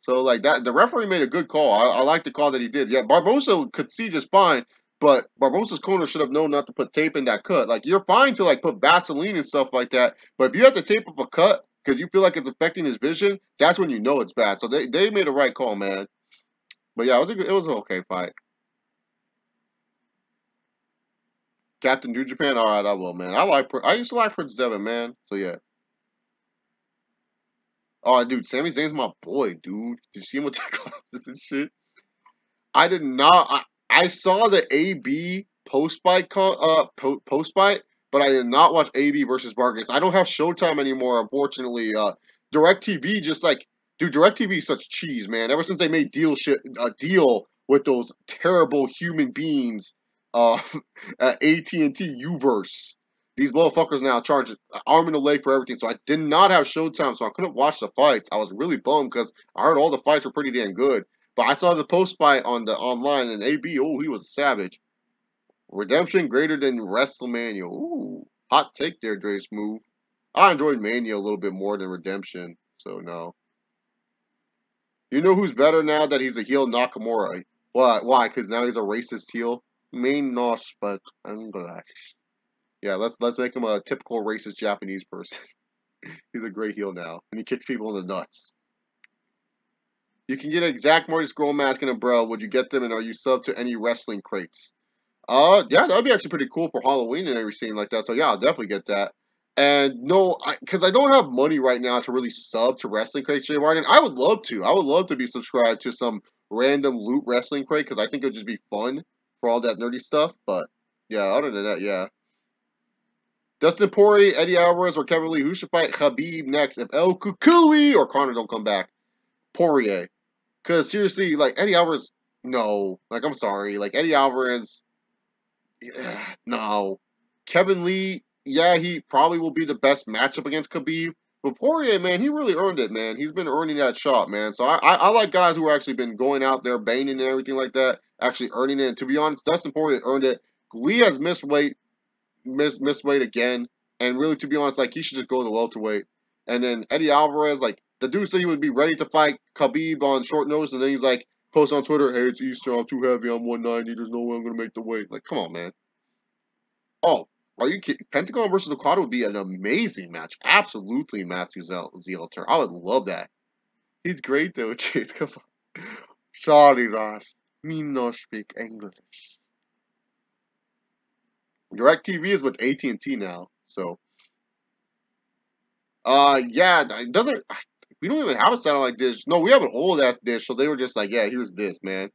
So like that, the referee made a good call. I like the call that he did. Yeah, Barbosa could see just fine, but Barbosa's corner should have known not to put tape in that cut. Like you're fine to like put Vaseline and stuff like that, but if you have to tape up a cut because you feel like it's affecting his vision, that's when you know it's bad. So they made a right call, man. But yeah, it was an okay fight. Captain New Japan, all right, I will, man. I used to like Prince Devin, man. So yeah. Oh, dude, Sami Zayn's my boy, dude. Did you see him with the glasses and shit? I did not. I saw the AB post fight post fight, but I did not watch AB versus Vargas. I don't have Showtime anymore, unfortunately. DirecTV just like, dude, DirecTV is such cheese, man. Ever since they made a deal with those terrible human beings, uh, at AT&T Uverse. These motherfuckers now charge an arm and a leg for everything. So I did not have Showtime, so I couldn't watch the fights. I was really bummed because I heard all the fights were pretty damn good. But I saw the post fight on the online and AB. Oh, he was savage. Redemption greater than WrestleMania. Ooh, hot take there, Dre Smooth. I enjoyed Mania a little bit more than Redemption, so no. You know who's better now that he's a heel? Nakamura. Why? Why? Because now he's a racist heel. May not speak English. Yeah, let's make him a typical racist Japanese person. He's a great heel now, and he kicks people in the nuts. You can get an exact Marty Scroll mask and umbrella. Would you get them, and are you sub to any wrestling crates? Yeah, that'd be actually pretty cool for Halloween and everything like that. So yeah, I'll definitely get that. And no, because I don't have money right now to really sub to Wrestling Crate, Jay Martin. I would love to. I would love to be subscribed to some random loot Wrestling Crate because I think it would just be fun for all that nerdy stuff. But yeah, other than that, yeah. Dustin Poirier, Eddie Alvarez, or Kevin Lee, who should fight Khabib next if El Kukui or Connor don't come back? Poirier. Because seriously, like Eddie Alvarez, no. Like I'm sorry, like Eddie Alvarez, yeah, no. Kevin Lee, yeah, he probably will be the best matchup against Khabib. But Poirier, man, he really earned it, man. He's been earning that shot, man. So I like guys who are actually been going out there banging and everything like that, actually earning it. And to be honest, Dustin Poirier earned it. Lee has missed weight, missed weight again. And really, to be honest, like he should just go to the welterweight. And then Eddie Alvarez, like the dude said he would be ready to fight Khabib on short notice, and then he's like, post on Twitter, hey, it's Easter, I'm too heavy, I'm 190, there's no way I'm gonna make the weight. Like, come on, man. Oh, are you kidding? Pentagon versus Okada would be an amazing match. Absolutely, Matthew Zelator. I would love that. He's great though, Chase. Come on. Sorry, Ross. Me no speak English. DirecTV is with AT&T now, so yeah, it doesn't. We don't even have a satellite dish. No, we have an old ass dish, so they were just like, yeah, here's this, man.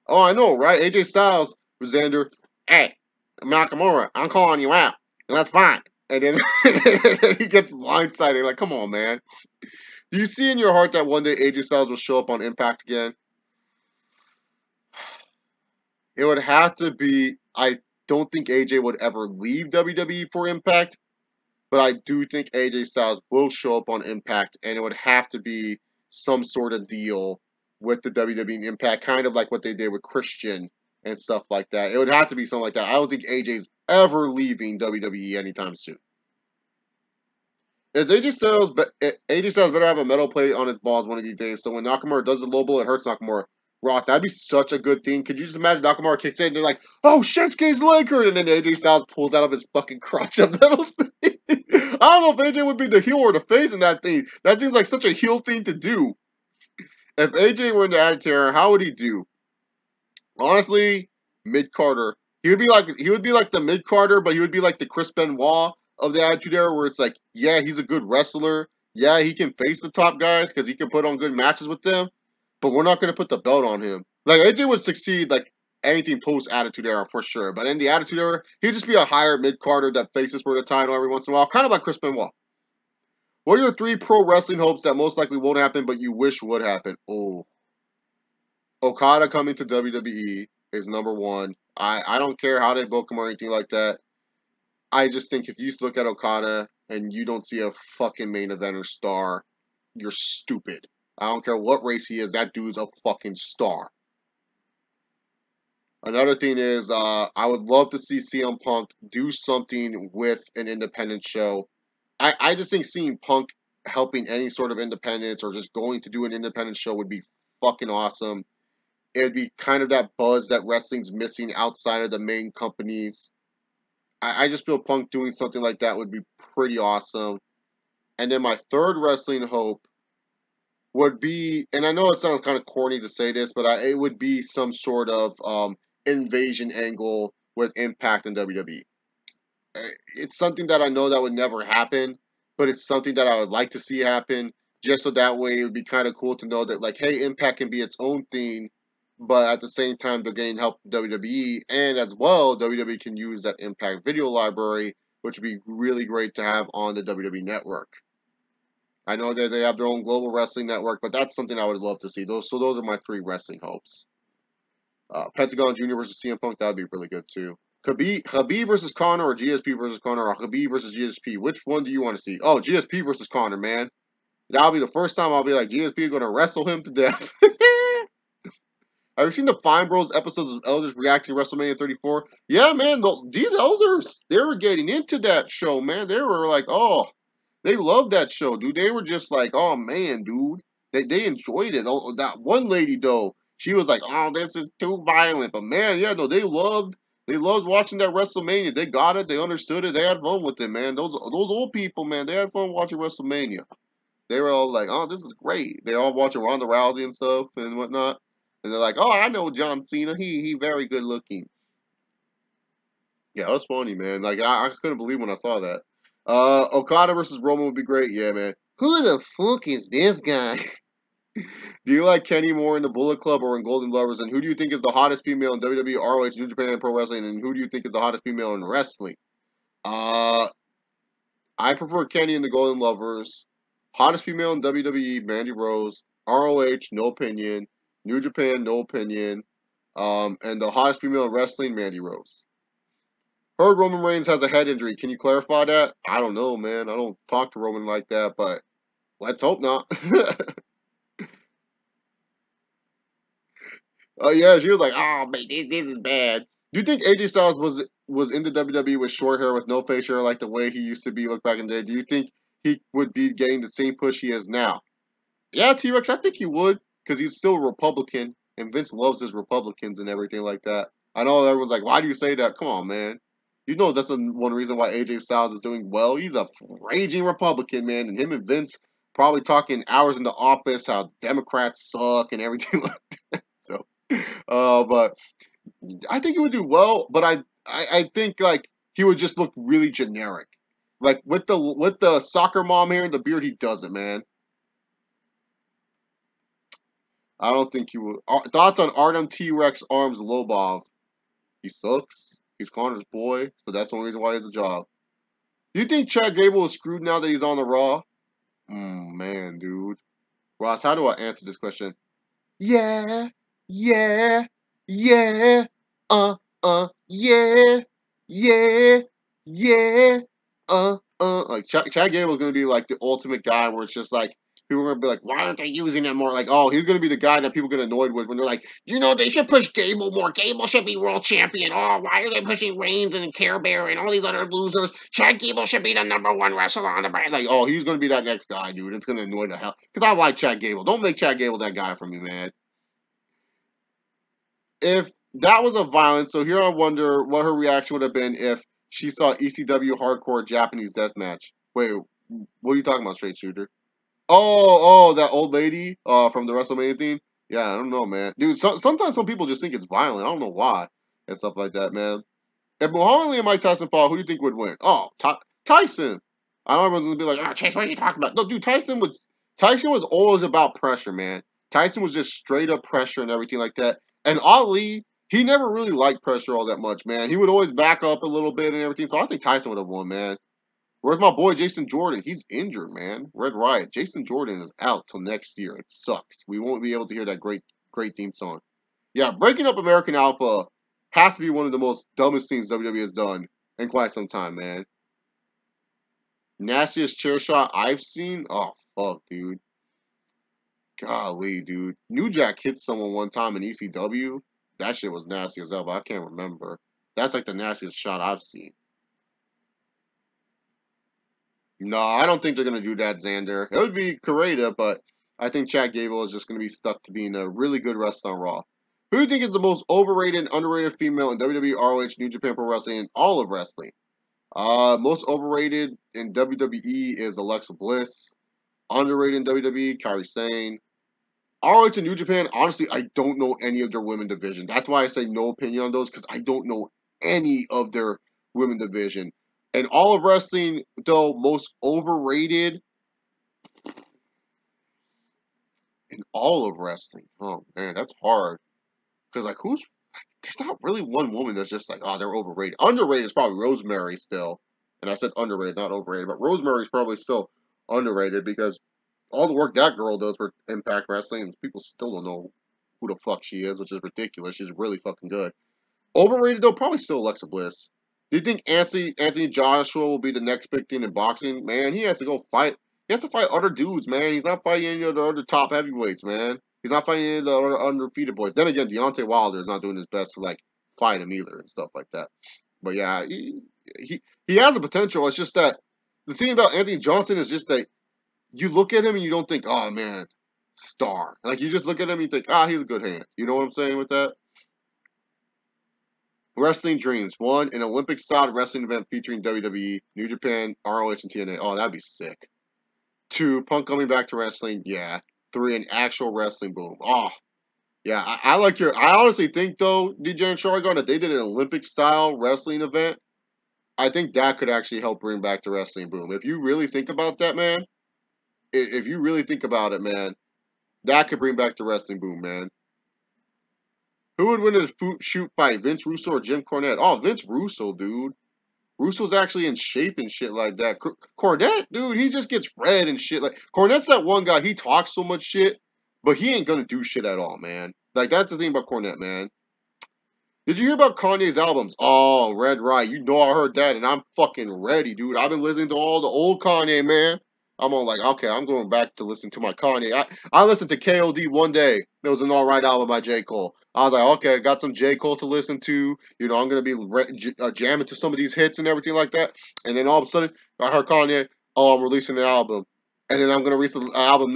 Oh, I know, right? AJ Styles, Xander, hey, Nakamura, I'm calling you out, and that's fine. And then he gets blindsided. Like, come on, man. Do you see in your heart that one day AJ Styles will show up on Impact again? It would have to be. I don't think AJ would ever leave WWE for Impact, but I do think AJ Styles will show up on Impact, and it would have to be some sort of deal with the WWE and Impact, kind of like what they did with Christian and stuff like that. It would have to be something like that. I don't think AJ's ever leaving WWE anytime soon. If AJ Styles better have a metal plate on his balls one of these days. So when Nakamura does the low blow, it hurts Nakamura. Ross, that'd be such a good thing. Could you just imagine Nakamura kicks in and they're like, oh, Shinsuke's leg hurt, and then AJ Styles pulls out of his fucking crotch a metal thing. I don't know if AJ would be the heel or the face in that thing. That seems like such a heel thing to do. If AJ were in the Attitude Era, how would he do? Honestly, mid Carter. He would be like the mid Carter, but he would be like the Chris Benoit of the Attitude Era, where it's like, yeah, he's a good wrestler. Yeah, he can face the top guys because he can put on good matches with them. But we're not gonna put the belt on him. Like AJ would succeed like anything post Attitude Era for sure. But in the Attitude Era, he'd just be a higher mid Carter that faces for the title every once in a while, kind of like Chris Benoit. What are your 3 pro wrestling hopes that most likely won't happen, but you wish would happen? Oh, Okada coming to WWE is number 1. I don't care how they book him or anything like that. I just think if you look at Okada and you don't see a fucking main eventer star, you're stupid. I don't care what race he is, that dude's a fucking star. Another thing is, I would love to see CM Punk do something with an independent show. I just think seeing Punk helping any sort of independence or just going to do an independent show would be fucking awesome. It'd be kind of that buzz that wrestling's missing outside of the main companies. I just feel Punk doing something like that would be pretty awesome. And then my third wrestling hope would be, and I know it sounds kind of corny to say this, but it would be some sort of invasion angle with Impact and WWE. It's something that I know that would never happen, but it's something that I would like to see happen, just so that way it would be kind of cool to know that, like, hey, Impact can be its own thing, but at the same time they're getting help from WWE, and as well, WWE can use that Impact video library, which would be really great to have on the WWE network. I know that they have their own global wrestling network, but that's something I would love to see. Those are my three wrestling hopes. Pentagon Jr. versus CM Punk, that would be really good too. Khabib versus Conor or GSP versus Conor or Khabib versus GSP. Which one do you want to see? Oh, GSP versus Conor, man. That'll be the first time I'll be like, GSP going to wrestle him to death. Have you seen the Fine Bros episodes of Elders reacting to WrestleMania 34? Yeah, man, these elders, they were getting into that show, man. They were like, oh, they loved that show, dude. They were just like, oh, man, dude. They enjoyed it. Oh, that one lady, though, she was like, oh, this is too violent. But, man, yeah, no, they loved watching that WrestleMania. They got it. They understood it. They had fun with it, man. Those old people, man, they had fun watching WrestleMania. They were all like, oh, this is great. They all watching Ronda Rousey and stuff and whatnot. And they're like, oh, I know John Cena. He very good looking. Yeah, it was funny, man. Like, I couldn't believe when I saw that. Okada versus Roman would be great. Yeah, man. Who the fuck is this guy? Do you like Kenny more in the Bullet Club or in Golden Lovers? And who do you think is the hottest female in WWE, ROH, New Japan, and Pro Wrestling? And who do you think is the hottest female in wrestling? Uh, I prefer Kenny in the Golden Lovers. Hottest female in WWE, Mandy Rose. ROH, no opinion. New Japan, no opinion. And the hottest female in wrestling, Mandy Rose. Heard Roman Reigns has a head injury. Can you clarify that? I don't know, man. I don't talk to Roman like that, but let's hope not. Oh yeah, she was like, "Oh, man, this is bad." Do you think AJ Styles was in the WWE with short hair with no facial hair like the way he used to be look back in the day? Do you think he would be getting the same push he is now? Yeah, T-Rex, I think he would because he's still a Republican and Vince loves his Republicans and everything like that. I know everyone's like, "Why do you say that?" Come on, man. You know that's one reason why AJ Styles is doing well. He's a raging Republican, man, and him and Vince probably talking hours in the office how Democrats suck and everything like that. So, but I think he would do well, but I think like he would just look really generic. Like with the soccer mom hair and the beard, he doesn't, man. I don't think he would. Thoughts on Artem T-Rex Arms Lobov? He sucks. He's Connor's boy, so that's the only reason why he has a job. Do you think Chad Gable is screwed now that he's on the Raw? Man, dude. Ross, how do I answer this question? Yeah, yeah, yeah, yeah, yeah, yeah, Like Chad Gable's gonna be like the ultimate guy where it's just like people are gonna be like, why aren't they using him more? Like, oh, he's gonna be the guy that people get annoyed with when they're like, they should push Gable more. Gable should be world champion. Oh, why are they pushing Reigns and Care Bear and all these other losers? Chad Gable should be the #1 wrestler on the brand. Like, oh, he's gonna be that next guy, dude. It's gonna annoy the hell because I like Chad Gable. Don't make Chad Gable that guy for me, man. If that was a violence, so here I wonder what her reaction would have been if she saw ECW Hardcore Japanese Death Match. Wait, what are you talking about, Straight Shooter? That old lady from the WrestleMania thing? Yeah, I don't know, man. Dude, sometimes some people just think it's violent. I don't know why and stuff like that, man. If Muhammad Ali and Mike Tyson fought, who do you think would win? Oh, Tyson. I know everyone's gonna be like, oh, Chase, what are you talking about? No, dude, Tyson was always about pressure, man. Tyson was just straight up pressure and everything like that. And Ali, he never really liked pressure all that much, man. He would always back up a little bit and everything. So I think Tyson would have won, man. Where's my boy Jason Jordan? He's injured, man. Red Riot. Jason Jordan is out till next year. It sucks. We won't be able to hear that great theme song. Yeah, breaking up American Alpha has to be one of the most dumbest things WWE has done in quite some time, man. Nastiest chair shot I've seen? Oh, fuck, dude. Golly, dude. New Jack hit someone one time in ECW. That shit was nasty as hell, but I can't remember. That's like the nastiest shot I've seen. No, I don't think they're going to do that, Xander. It would be Correa, but I think Chad Gable is just going to be stuck to being a really good wrestler on Raw. Who do you think is the most overrated and underrated female in WWE, ROH, New Japan Pro Wrestling, and all of wrestling? Most overrated in WWE is Alexa Bliss. Underrated in WWE, Kairi Sane. ROH and New Japan, honestly, I don't know any of their women division. That's why I say no opinion on those, because I don't know any of their women division. And all of wrestling, though, most overrated in all of wrestling. Oh, man, that's hard. Because, like, there's not really one woman that's just like, oh, they're overrated. Underrated is probably Rosemary still. And I said underrated, not overrated. But Rosemary's probably still underrated because all the work that girl does for Impact Wrestling, and people still don't know who the fuck she is, which is ridiculous. She's really fucking good. Overrated though, probably still Alexa Bliss. Do you think Anthony Joshua will be the next big thing in boxing? Man, he has to go fight. He has to fight other dudes, man. He's not fighting any of the other top heavyweights, man. He's not fighting any of the other undefeated boys. Then again, Deontay Wilder is not doing his best to like fight him either and stuff like that. But yeah, he has the potential. It's just that the thing about Anthony Johnson is just that you look at him and you don't think, oh man, star. Like you just look at him and you think, ah, he's a good hand. You know what I'm saying with that? Wrestling dreams. One, an Olympic style wrestling event featuring WWE, New Japan, ROH, and TNA. Oh, that'd be sick. Two, Punk coming back to wrestling. Yeah. Three, an actual wrestling boom. Oh, yeah. I like your. I honestly think though, DJ and Sharigan, that they did an Olympic style wrestling event. I think that could actually help bring back the wrestling boom. If you really think about that, man. If you really think about it, man, that could bring back the wrestling boom, man. Who would win a shoot fight, Vince Russo or Jim Cornette? Oh, Vince Russo, dude. Russo's actually in shape and shit like that. Cornette, dude, he just gets red and shit. Like Cornette's that one guy. He talks so much shit, but he ain't gonna do shit at all, man. Like that's the thing about Cornette, man. Did you hear about Kanye's albums? Oh, Red Right. You know I heard that, and I'm fucking ready, dude. I've been listening to all the old Kanye, man. I'm on like, okay, I'm going back to listen to my Kanye. I listened to KOD one day. There was an alright album by J. Cole. I was like, okay, I got some J. Cole to listen to. You know, I'm going to be jamming to some of these hits and everything like that. And then all of a sudden, I heard Kanye, oh, I'm releasing an album. And then I'm going to release an album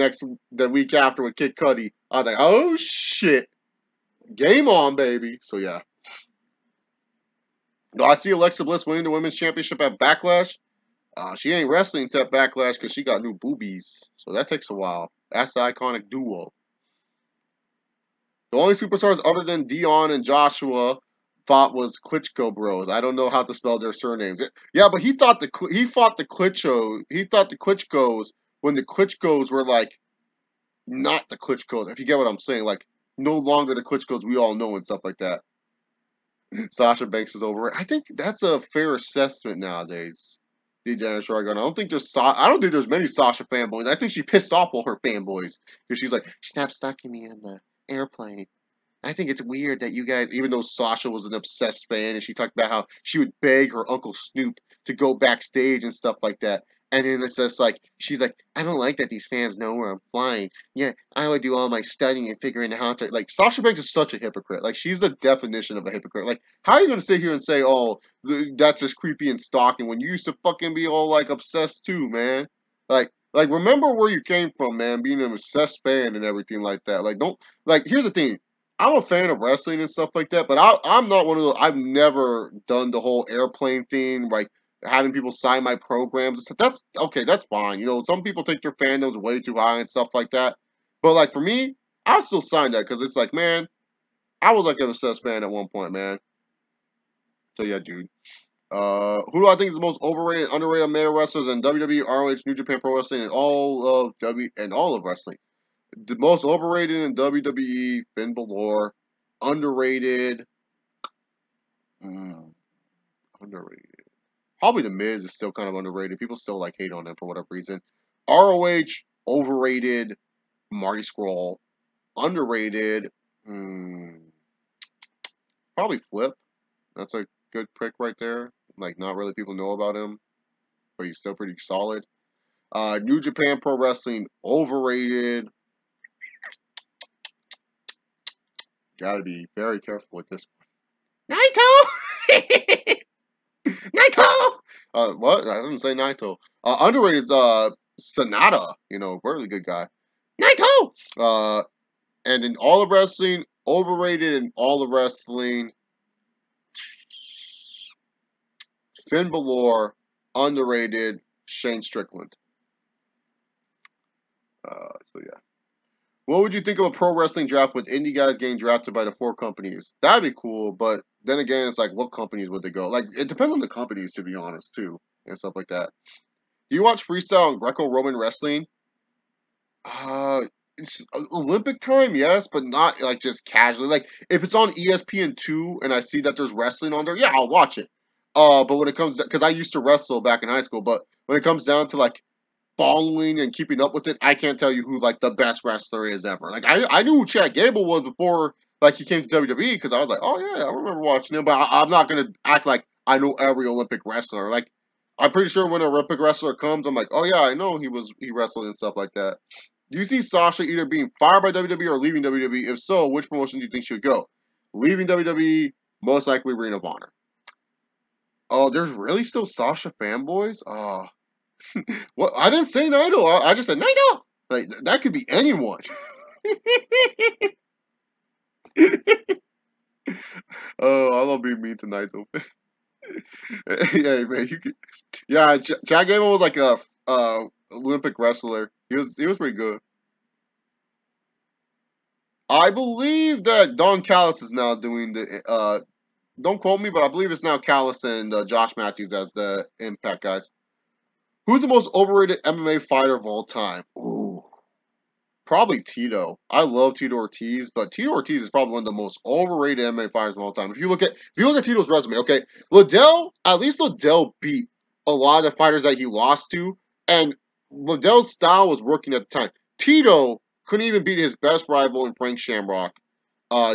the week after with Kid Cudi. I was like, oh, shit. Game on, baby. So, yeah. Do I see Alexa Bliss winning the women's championship at Backlash? She ain't wrestling to Backlash because she got new boobies. So that takes a while. That's the iconic duo. The only superstars other than Dion and Joshua thought was Klitschko Bros. I don't know how to spell their surnames. Yeah, but he fought the Klitschko. He thought the Klitschkos when the Klitschkos were like not the Klitschkos. If you get what I'm saying, like no longer the Klitschkos we all know and stuff like that. Sasha Banks is over. I think that's a fair assessment nowadays. DJ and Sharigan. I don't think there's many Sasha fanboys. I think she pissed off all her fanboys because she's like, stop stalking me on the airplane. I think it's weird that you guys, even though Sasha was an obsessed fan and she talked about how she would beg her Uncle Snoop to go backstage and stuff like that. And then it's just like, she's like, I don't like that these fans know where I'm flying. Yeah, I would do all my studying and figuring out how to. Like, Sasha Banks is such a hypocrite. Like, she's the definition of a hypocrite. Like, how are you going to sit here and say, oh, that's just creepy and stalking when you used to fucking be all, like, obsessed too, man? Like, remember where you came from, man, being an obsessed fan and everything like that. Like, don't, like, here's the thing. I'm a fan of wrestling and stuff like that, but I'm not one of those. I've never done the whole airplane thing, like having people sign my programs and stuff. That's okay. That's fine. You know, some people take their fandoms way too high and stuff like that. But like for me, I'd still sign that because it's like, man, I was like an obsessed fan at one point, man. So yeah, dude. Who do I think is the most overrated, underrated male wrestlers in WWE, ROH, New Japan Pro Wrestling, and all of wrestling? The most overrated in WWE, Finn Balor. Underrated. Mm, underrated. Probably the Miz is still kind of underrated. People still like hate on him for whatever reason. ROH overrated. Marty Scurll. Underrated. Probably Flip. That's a good pick right there. Like, not really people know about him, but he's still pretty solid. New Japan Pro Wrestling, overrated. Gotta be very careful with this one. Naito! Naito! What? I didn't say Naito. Underrated, Sonata. You know, really good guy. Naito! And in all of wrestling, overrated in all of wrestling, Finn Balor, underrated, Shane Strickland. So yeah. What would you think of a pro wrestling draft with indie guys getting drafted by the four companies? That'd be cool, but then again, it's like, what companies would they go? Like, it depends on the companies, to be honest, too, and stuff like that. Do you watch freestyle and Greco-Roman wrestling? Uh, it's Olympic time, yes, but not like just casually. Like, if it's on ESPN2 and I see that there's wrestling on there, yeah, I'll watch it. But when it comes, because I used to wrestle back in high school, but when it comes down to like following and keeping up with it, I can't tell you who like the best wrestler is ever. Like I knew who Chad Gable was before like he came to WWE because I was like, oh yeah, I remember watching him. But I'm not gonna act like I know every Olympic wrestler. Like I'm pretty sure when an Olympic wrestler comes, I'm like, oh yeah, I know he wrestled and stuff like that. Do you see Sasha either being fired by WWE or leaving WWE? If so, which promotion do you think she would go? Leaving WWE, most likely Ring of Honor. Oh, there's really still Sasha fanboys? Oh, well, I didn't say Naito. I just said Naito. Like that could be anyone. Oh, I love being mean to Naito. Yeah, man, you could. Yeah, Chad Gable was like a Olympic wrestler. He was pretty good. I believe that Don Callis is now doing the. Don't quote me, but I believe it's now Callis and Josh Matthews as the Impact guys. Who's the most overrated MMA fighter of all time? Ooh. Probably Tito. I love Tito Ortiz, but Tito Ortiz is probably one of the most overrated MMA fighters of all time. If you look at Tito's resume, okay, at least Liddell beat a lot of the fighters that he lost to, and Liddell's style was working at the time. Tito couldn't even beat his best rival in Frank Shamrock.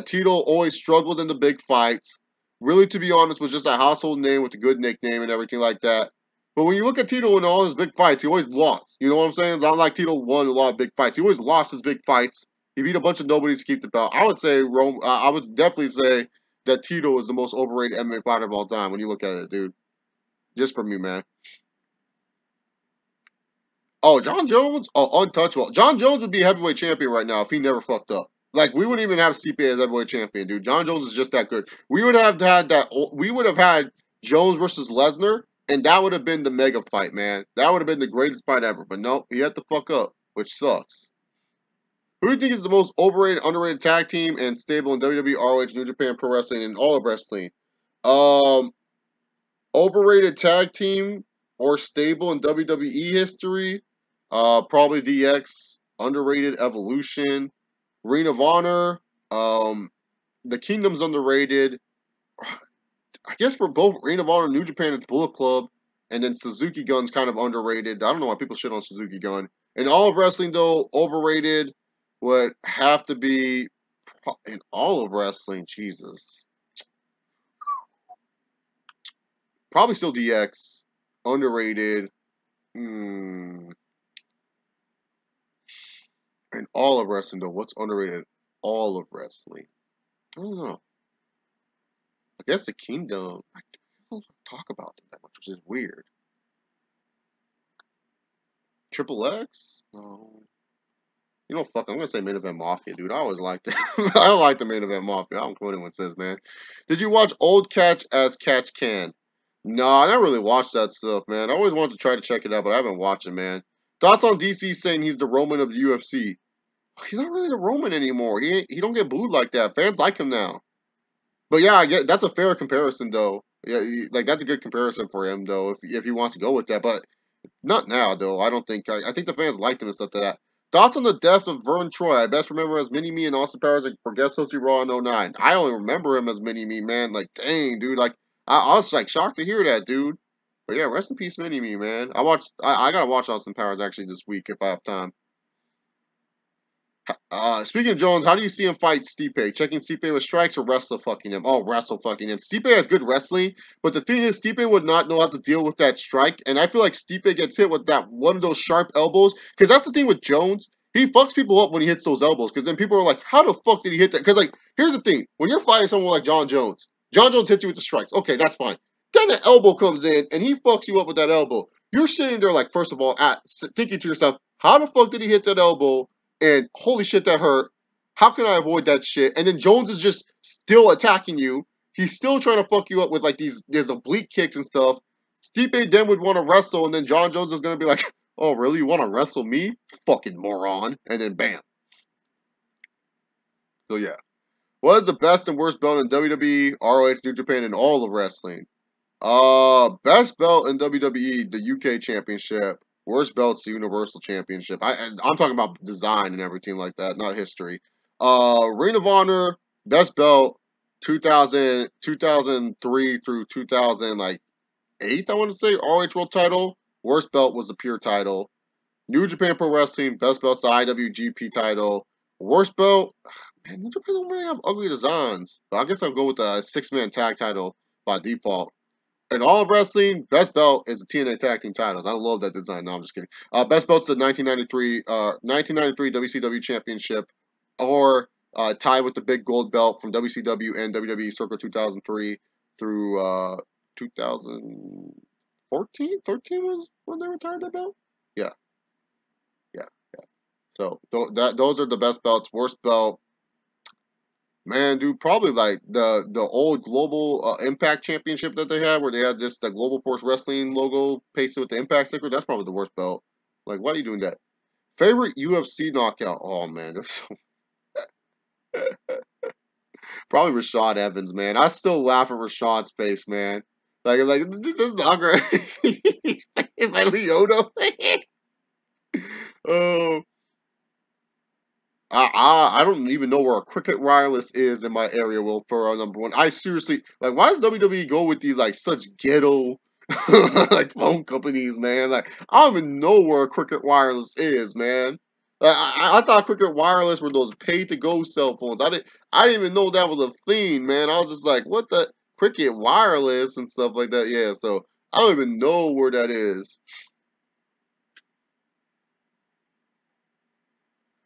Tito always struggled in the big fights. Really, to be honest, was just a household name with a good nickname and everything like that. But when you look at Tito in all his big fights, he always lost. You know what I'm saying? It's not like Tito won a lot of big fights. He always lost his big fights. He beat a bunch of nobodies to keep the belt. I would say I would definitely say that Tito is the most overrated MMA fighter of all time. When you look at it, dude, just for me, man. Oh, John Jones? Oh, untouchable. John Jones would be heavyweight champion right now if he never fucked up. Like we wouldn't even have CPA as heavyweight champion, dude. John Jones is just that good. We would have had that. We would have had Jones versus Lesnar, and that would have been the mega fight, man. That would have been the greatest fight ever. But nope, he had to fuck up, which sucks. Who do you think is the most overrated, underrated tag team and stable in WWE, ROH, New Japan Pro Wrestling, and all of wrestling? Um, Overrated tag team or stable in WWE history, probably DX. Underrated Evolution, Ring of Honor. The Kingdom's underrated. I guess for both Ring of Honor, New Japan, it's Bullet Club, and then Suzuki Gun's kind of underrated. I don't know why people shit on Suzuki Gun. In all of wrestling, though, overrated would have to be in all of wrestling. Jesus, probably still DX. Underrated. Hmm. And all of wrestling, though, what's underrated? All of wrestling. I don't know. I guess the Kingdom. I don't talk about them that much, which is weird. Triple X? No. You know, fuck. I'm gonna say Main Event Mafia, dude. I always liked it. I don't like the Main Event Mafia. I don't care what anyone says, man. Did you watch Old Catch as Catch Can? No, I never really watched that stuff, man. I always wanted to try to check it out, but I haven't watched it, man. Thoughts on DC saying he's the Roman of the UFC? He's not really the Roman anymore. He don't get booed like that. Fans like him now. But yeah, I get that's a fair comparison though. Yeah, like that's a good comparison for him though, if he wants to go with that. But not now though. I don't think. I think the fans liked him and stuff like that. Thoughts on the death of Vern Troy? I best remember as Mini Me and Austin Powers for guest host Raw in '09. I only remember him as Mini Me, man. Like dang, dude. Like I was like shocked to hear that, dude. But yeah, rest in peace, Mini Me, man. I gotta watch Austin Powers actually this week if I have time. Speaking of Jones, how do you see him fight Stipe? Checking Stipe with strikes or wrestle fucking him? Oh, wrestle fucking him. Stipe has good wrestling, but the thing is, Stipe would not know how to deal with that strike, and I feel like Stipe gets hit with that one of those sharp elbows, because that's the thing with Jones. He fucks people up when he hits those elbows, because then people are like, how the fuck did he hit that? Because, like, here's the thing. When you're fighting someone like John Jones hits you with the strikes. Okay, that's fine. Then an elbow comes in, and he fucks you up with that elbow. You're sitting there, like, first of all, thinking to yourself, how the fuck did he hit that elbow? And holy shit, that hurt. How can I avoid that shit? And then Jones is just still attacking you. He's still trying to fuck you up with like these oblique kicks and stuff. Stipe then would want to wrestle, and then John Jones is gonna be like, "Oh, really? You want to wrestle me? Fucking moron!" And then bam. So yeah, what is the best and worst belt in WWE, ROH, New Japan, and all of wrestling? Best belt in WWE, the UK Championship. Worst belt's the Universal Championship. I'm talking about design and everything like that, not history. Ring of Honor, best belt, 2003 through 2000 like 8, I want to say. ROH World Title. Worst belt was the Pure Title. New Japan Pro Wrestling, best belt's the IWGP Title. Worst belt, man, New Japan don't really have ugly designs. But I guess I'll go with the 6-man tag title by default. In all of wrestling, best belt is the TNA Tag Team titles. I love that design. No, I'm just kidding. Best belt's the 1993 WCW Championship, or tied with the big gold belt from WCW and WWE circa 2003 through 2014, 13 was when they retired that belt. Yeah, yeah. So those are the best belts. Worst belt, man, dude, probably like the old Global Impact Championship that they had, where they had this the Global Force Wrestling logo pasted with the Impact sticker. That's probably the worst belt. Like, why are you doing that? Favorite UFC knockout? Oh man, probably Rashad Evans, man. I still laugh at Rashad's face, man. Like this knocker, my Leoto. Oh, I don't even know where a Cricket Wireless is in my area, Will, for our number one. I seriously, like, why does WWE go with these, like, such ghetto, like, phone companies, man? Like, I don't even know where a Cricket Wireless is, man. Like, I thought Cricket Wireless were those pay-to-go cell phones. I didn't even know that was a thing, man. I was just like, what the? Cricket Wireless and stuff like that. Yeah, so I don't even know where that is.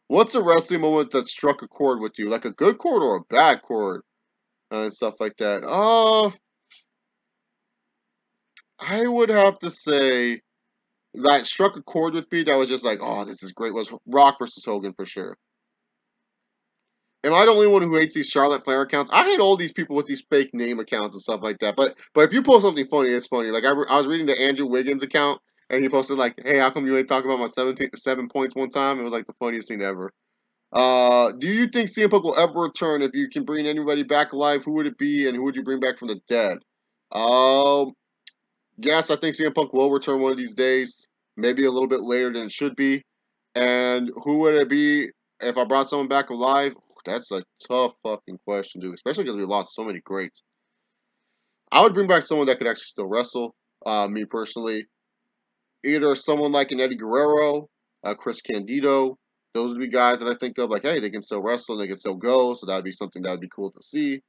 What's a wrestling moment that struck a chord with you? Like a good chord or a bad chord? And stuff like that. I would have to say that struck a chord with me that was just like, oh, this is great, was Rock versus Hogan for sure. Am I the only one who hates these Charlotte Flair accounts? I hate all these people with these fake name accounts and stuff like that. But if you post something funny, it's funny. Like I was reading the Andrew Wiggins account, and he posted like, hey, how come you ain't talking about my 7 points one time? It was like the funniest thing ever. Do you think CM Punk will ever return? If you can bring anybody back alive, who would it be, and who would you bring back from the dead? Um, yes, I think CM Punk will return one of these days. Maybe a little bit later than it should be. And who would it be if I brought someone back alive? That's a tough fucking question, dude. Especially because we lost so many greats. I would bring back someone that could actually still wrestle. Me personally, either someone like an Eddie Guerrero, Chris Candido. Those would be guys that I think of like, hey, they can still wrestle, and they can still go, so that'd be something that would be cool to see.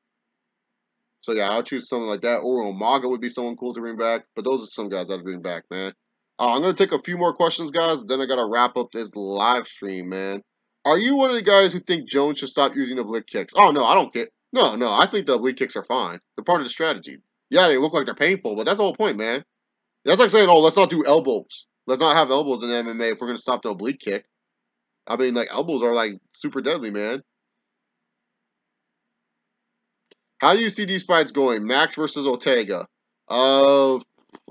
So yeah, I'll choose something like that. Or Umaga would be someone cool to bring back. But those are some guys I'd bring back, man. I'm gonna take a few more questions, guys. Then I gotta wrap up this live stream, man. Are you one of the guys who think Jones should stop using the oblique kicks? Oh no, I don't get. No, no, I think the oblique kicks are fine. They're part of the strategy. Yeah, they look like they're painful, but that's the whole point, man. That's like saying, oh, let's not do elbows. Let's not have elbows in MMA if we're gonna stop the oblique kick. I mean, like elbows are like super deadly, man. How do you see these fights going? Max versus Ortega. I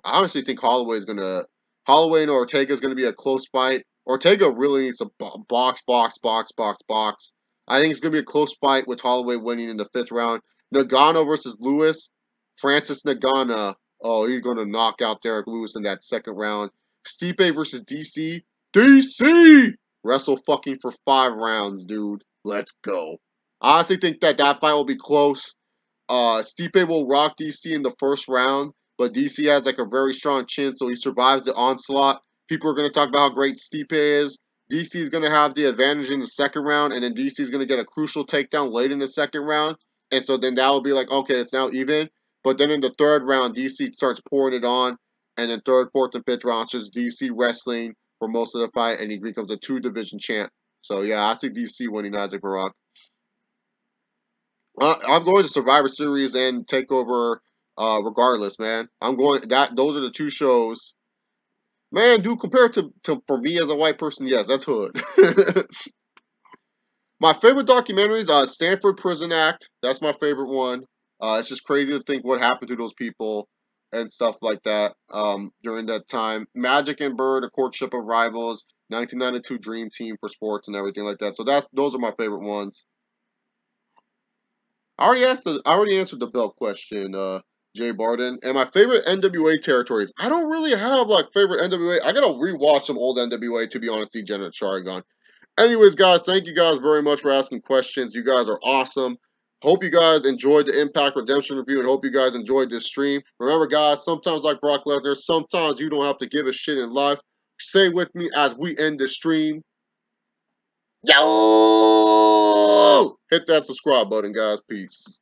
honestly think Holloway and Ortega is gonna be a close fight. Ortega really needs to box, box, box, box, box. I think it's gonna be a close fight with Holloway winning in the 5th round. Nagano versus Lewis. Francis Nagana. Oh, he's gonna knock out Derek Lewis in that 2nd round. Stipe versus DC. DC. Wrestle fucking for 5 rounds, dude. Let's go. I honestly think that fight will be close. Stipe will rock DC in the 1st round, but DC has like a very strong chin, so he survives the onslaught. People are going to talk about how great Stipe is, DC is going to have the advantage in the second round, and then DC is going to get a crucial takedown late in the second round. And so then that will be like, okay, it's now even. But then in the third round, DC starts pouring it on. And then third, fourth, and fifth rounds, just DC wrestling for most of the fight, and he becomes a 2-division champ. So yeah, I see DC winning Isaac Barak. I'm going to Survivor Series and Takeover, regardless, man. I'm going that. Those are the two shows, man. Dude, compared to for me as a white person, yes, that's hood. My favorite documentaries, Stanford Prison Act. That's my favorite one. It's just crazy to think what happened to those people and stuff like that during that time. Magic and Bird, A Courtship of Rivals, 1992 Dream Team for sports and everything like that. So those are my favorite ones. I already answered the belt question, Jay Barden. And my favorite NWA territories. I don't really have like favorite NWA. I gotta rewatch some old NWA to be honest, Degenerate Sharingan. Anyways, guys, thank you guys very much for asking questions. You guys are awesome. Hope you guys enjoyed the Impact Redemption review and hope you guys enjoyed this stream. Remember, guys, sometimes like Brock Lesnar, sometimes you don't have to give a shit in life. Say with me as we end the stream. Yo! Hit that subscribe button, guys. Peace.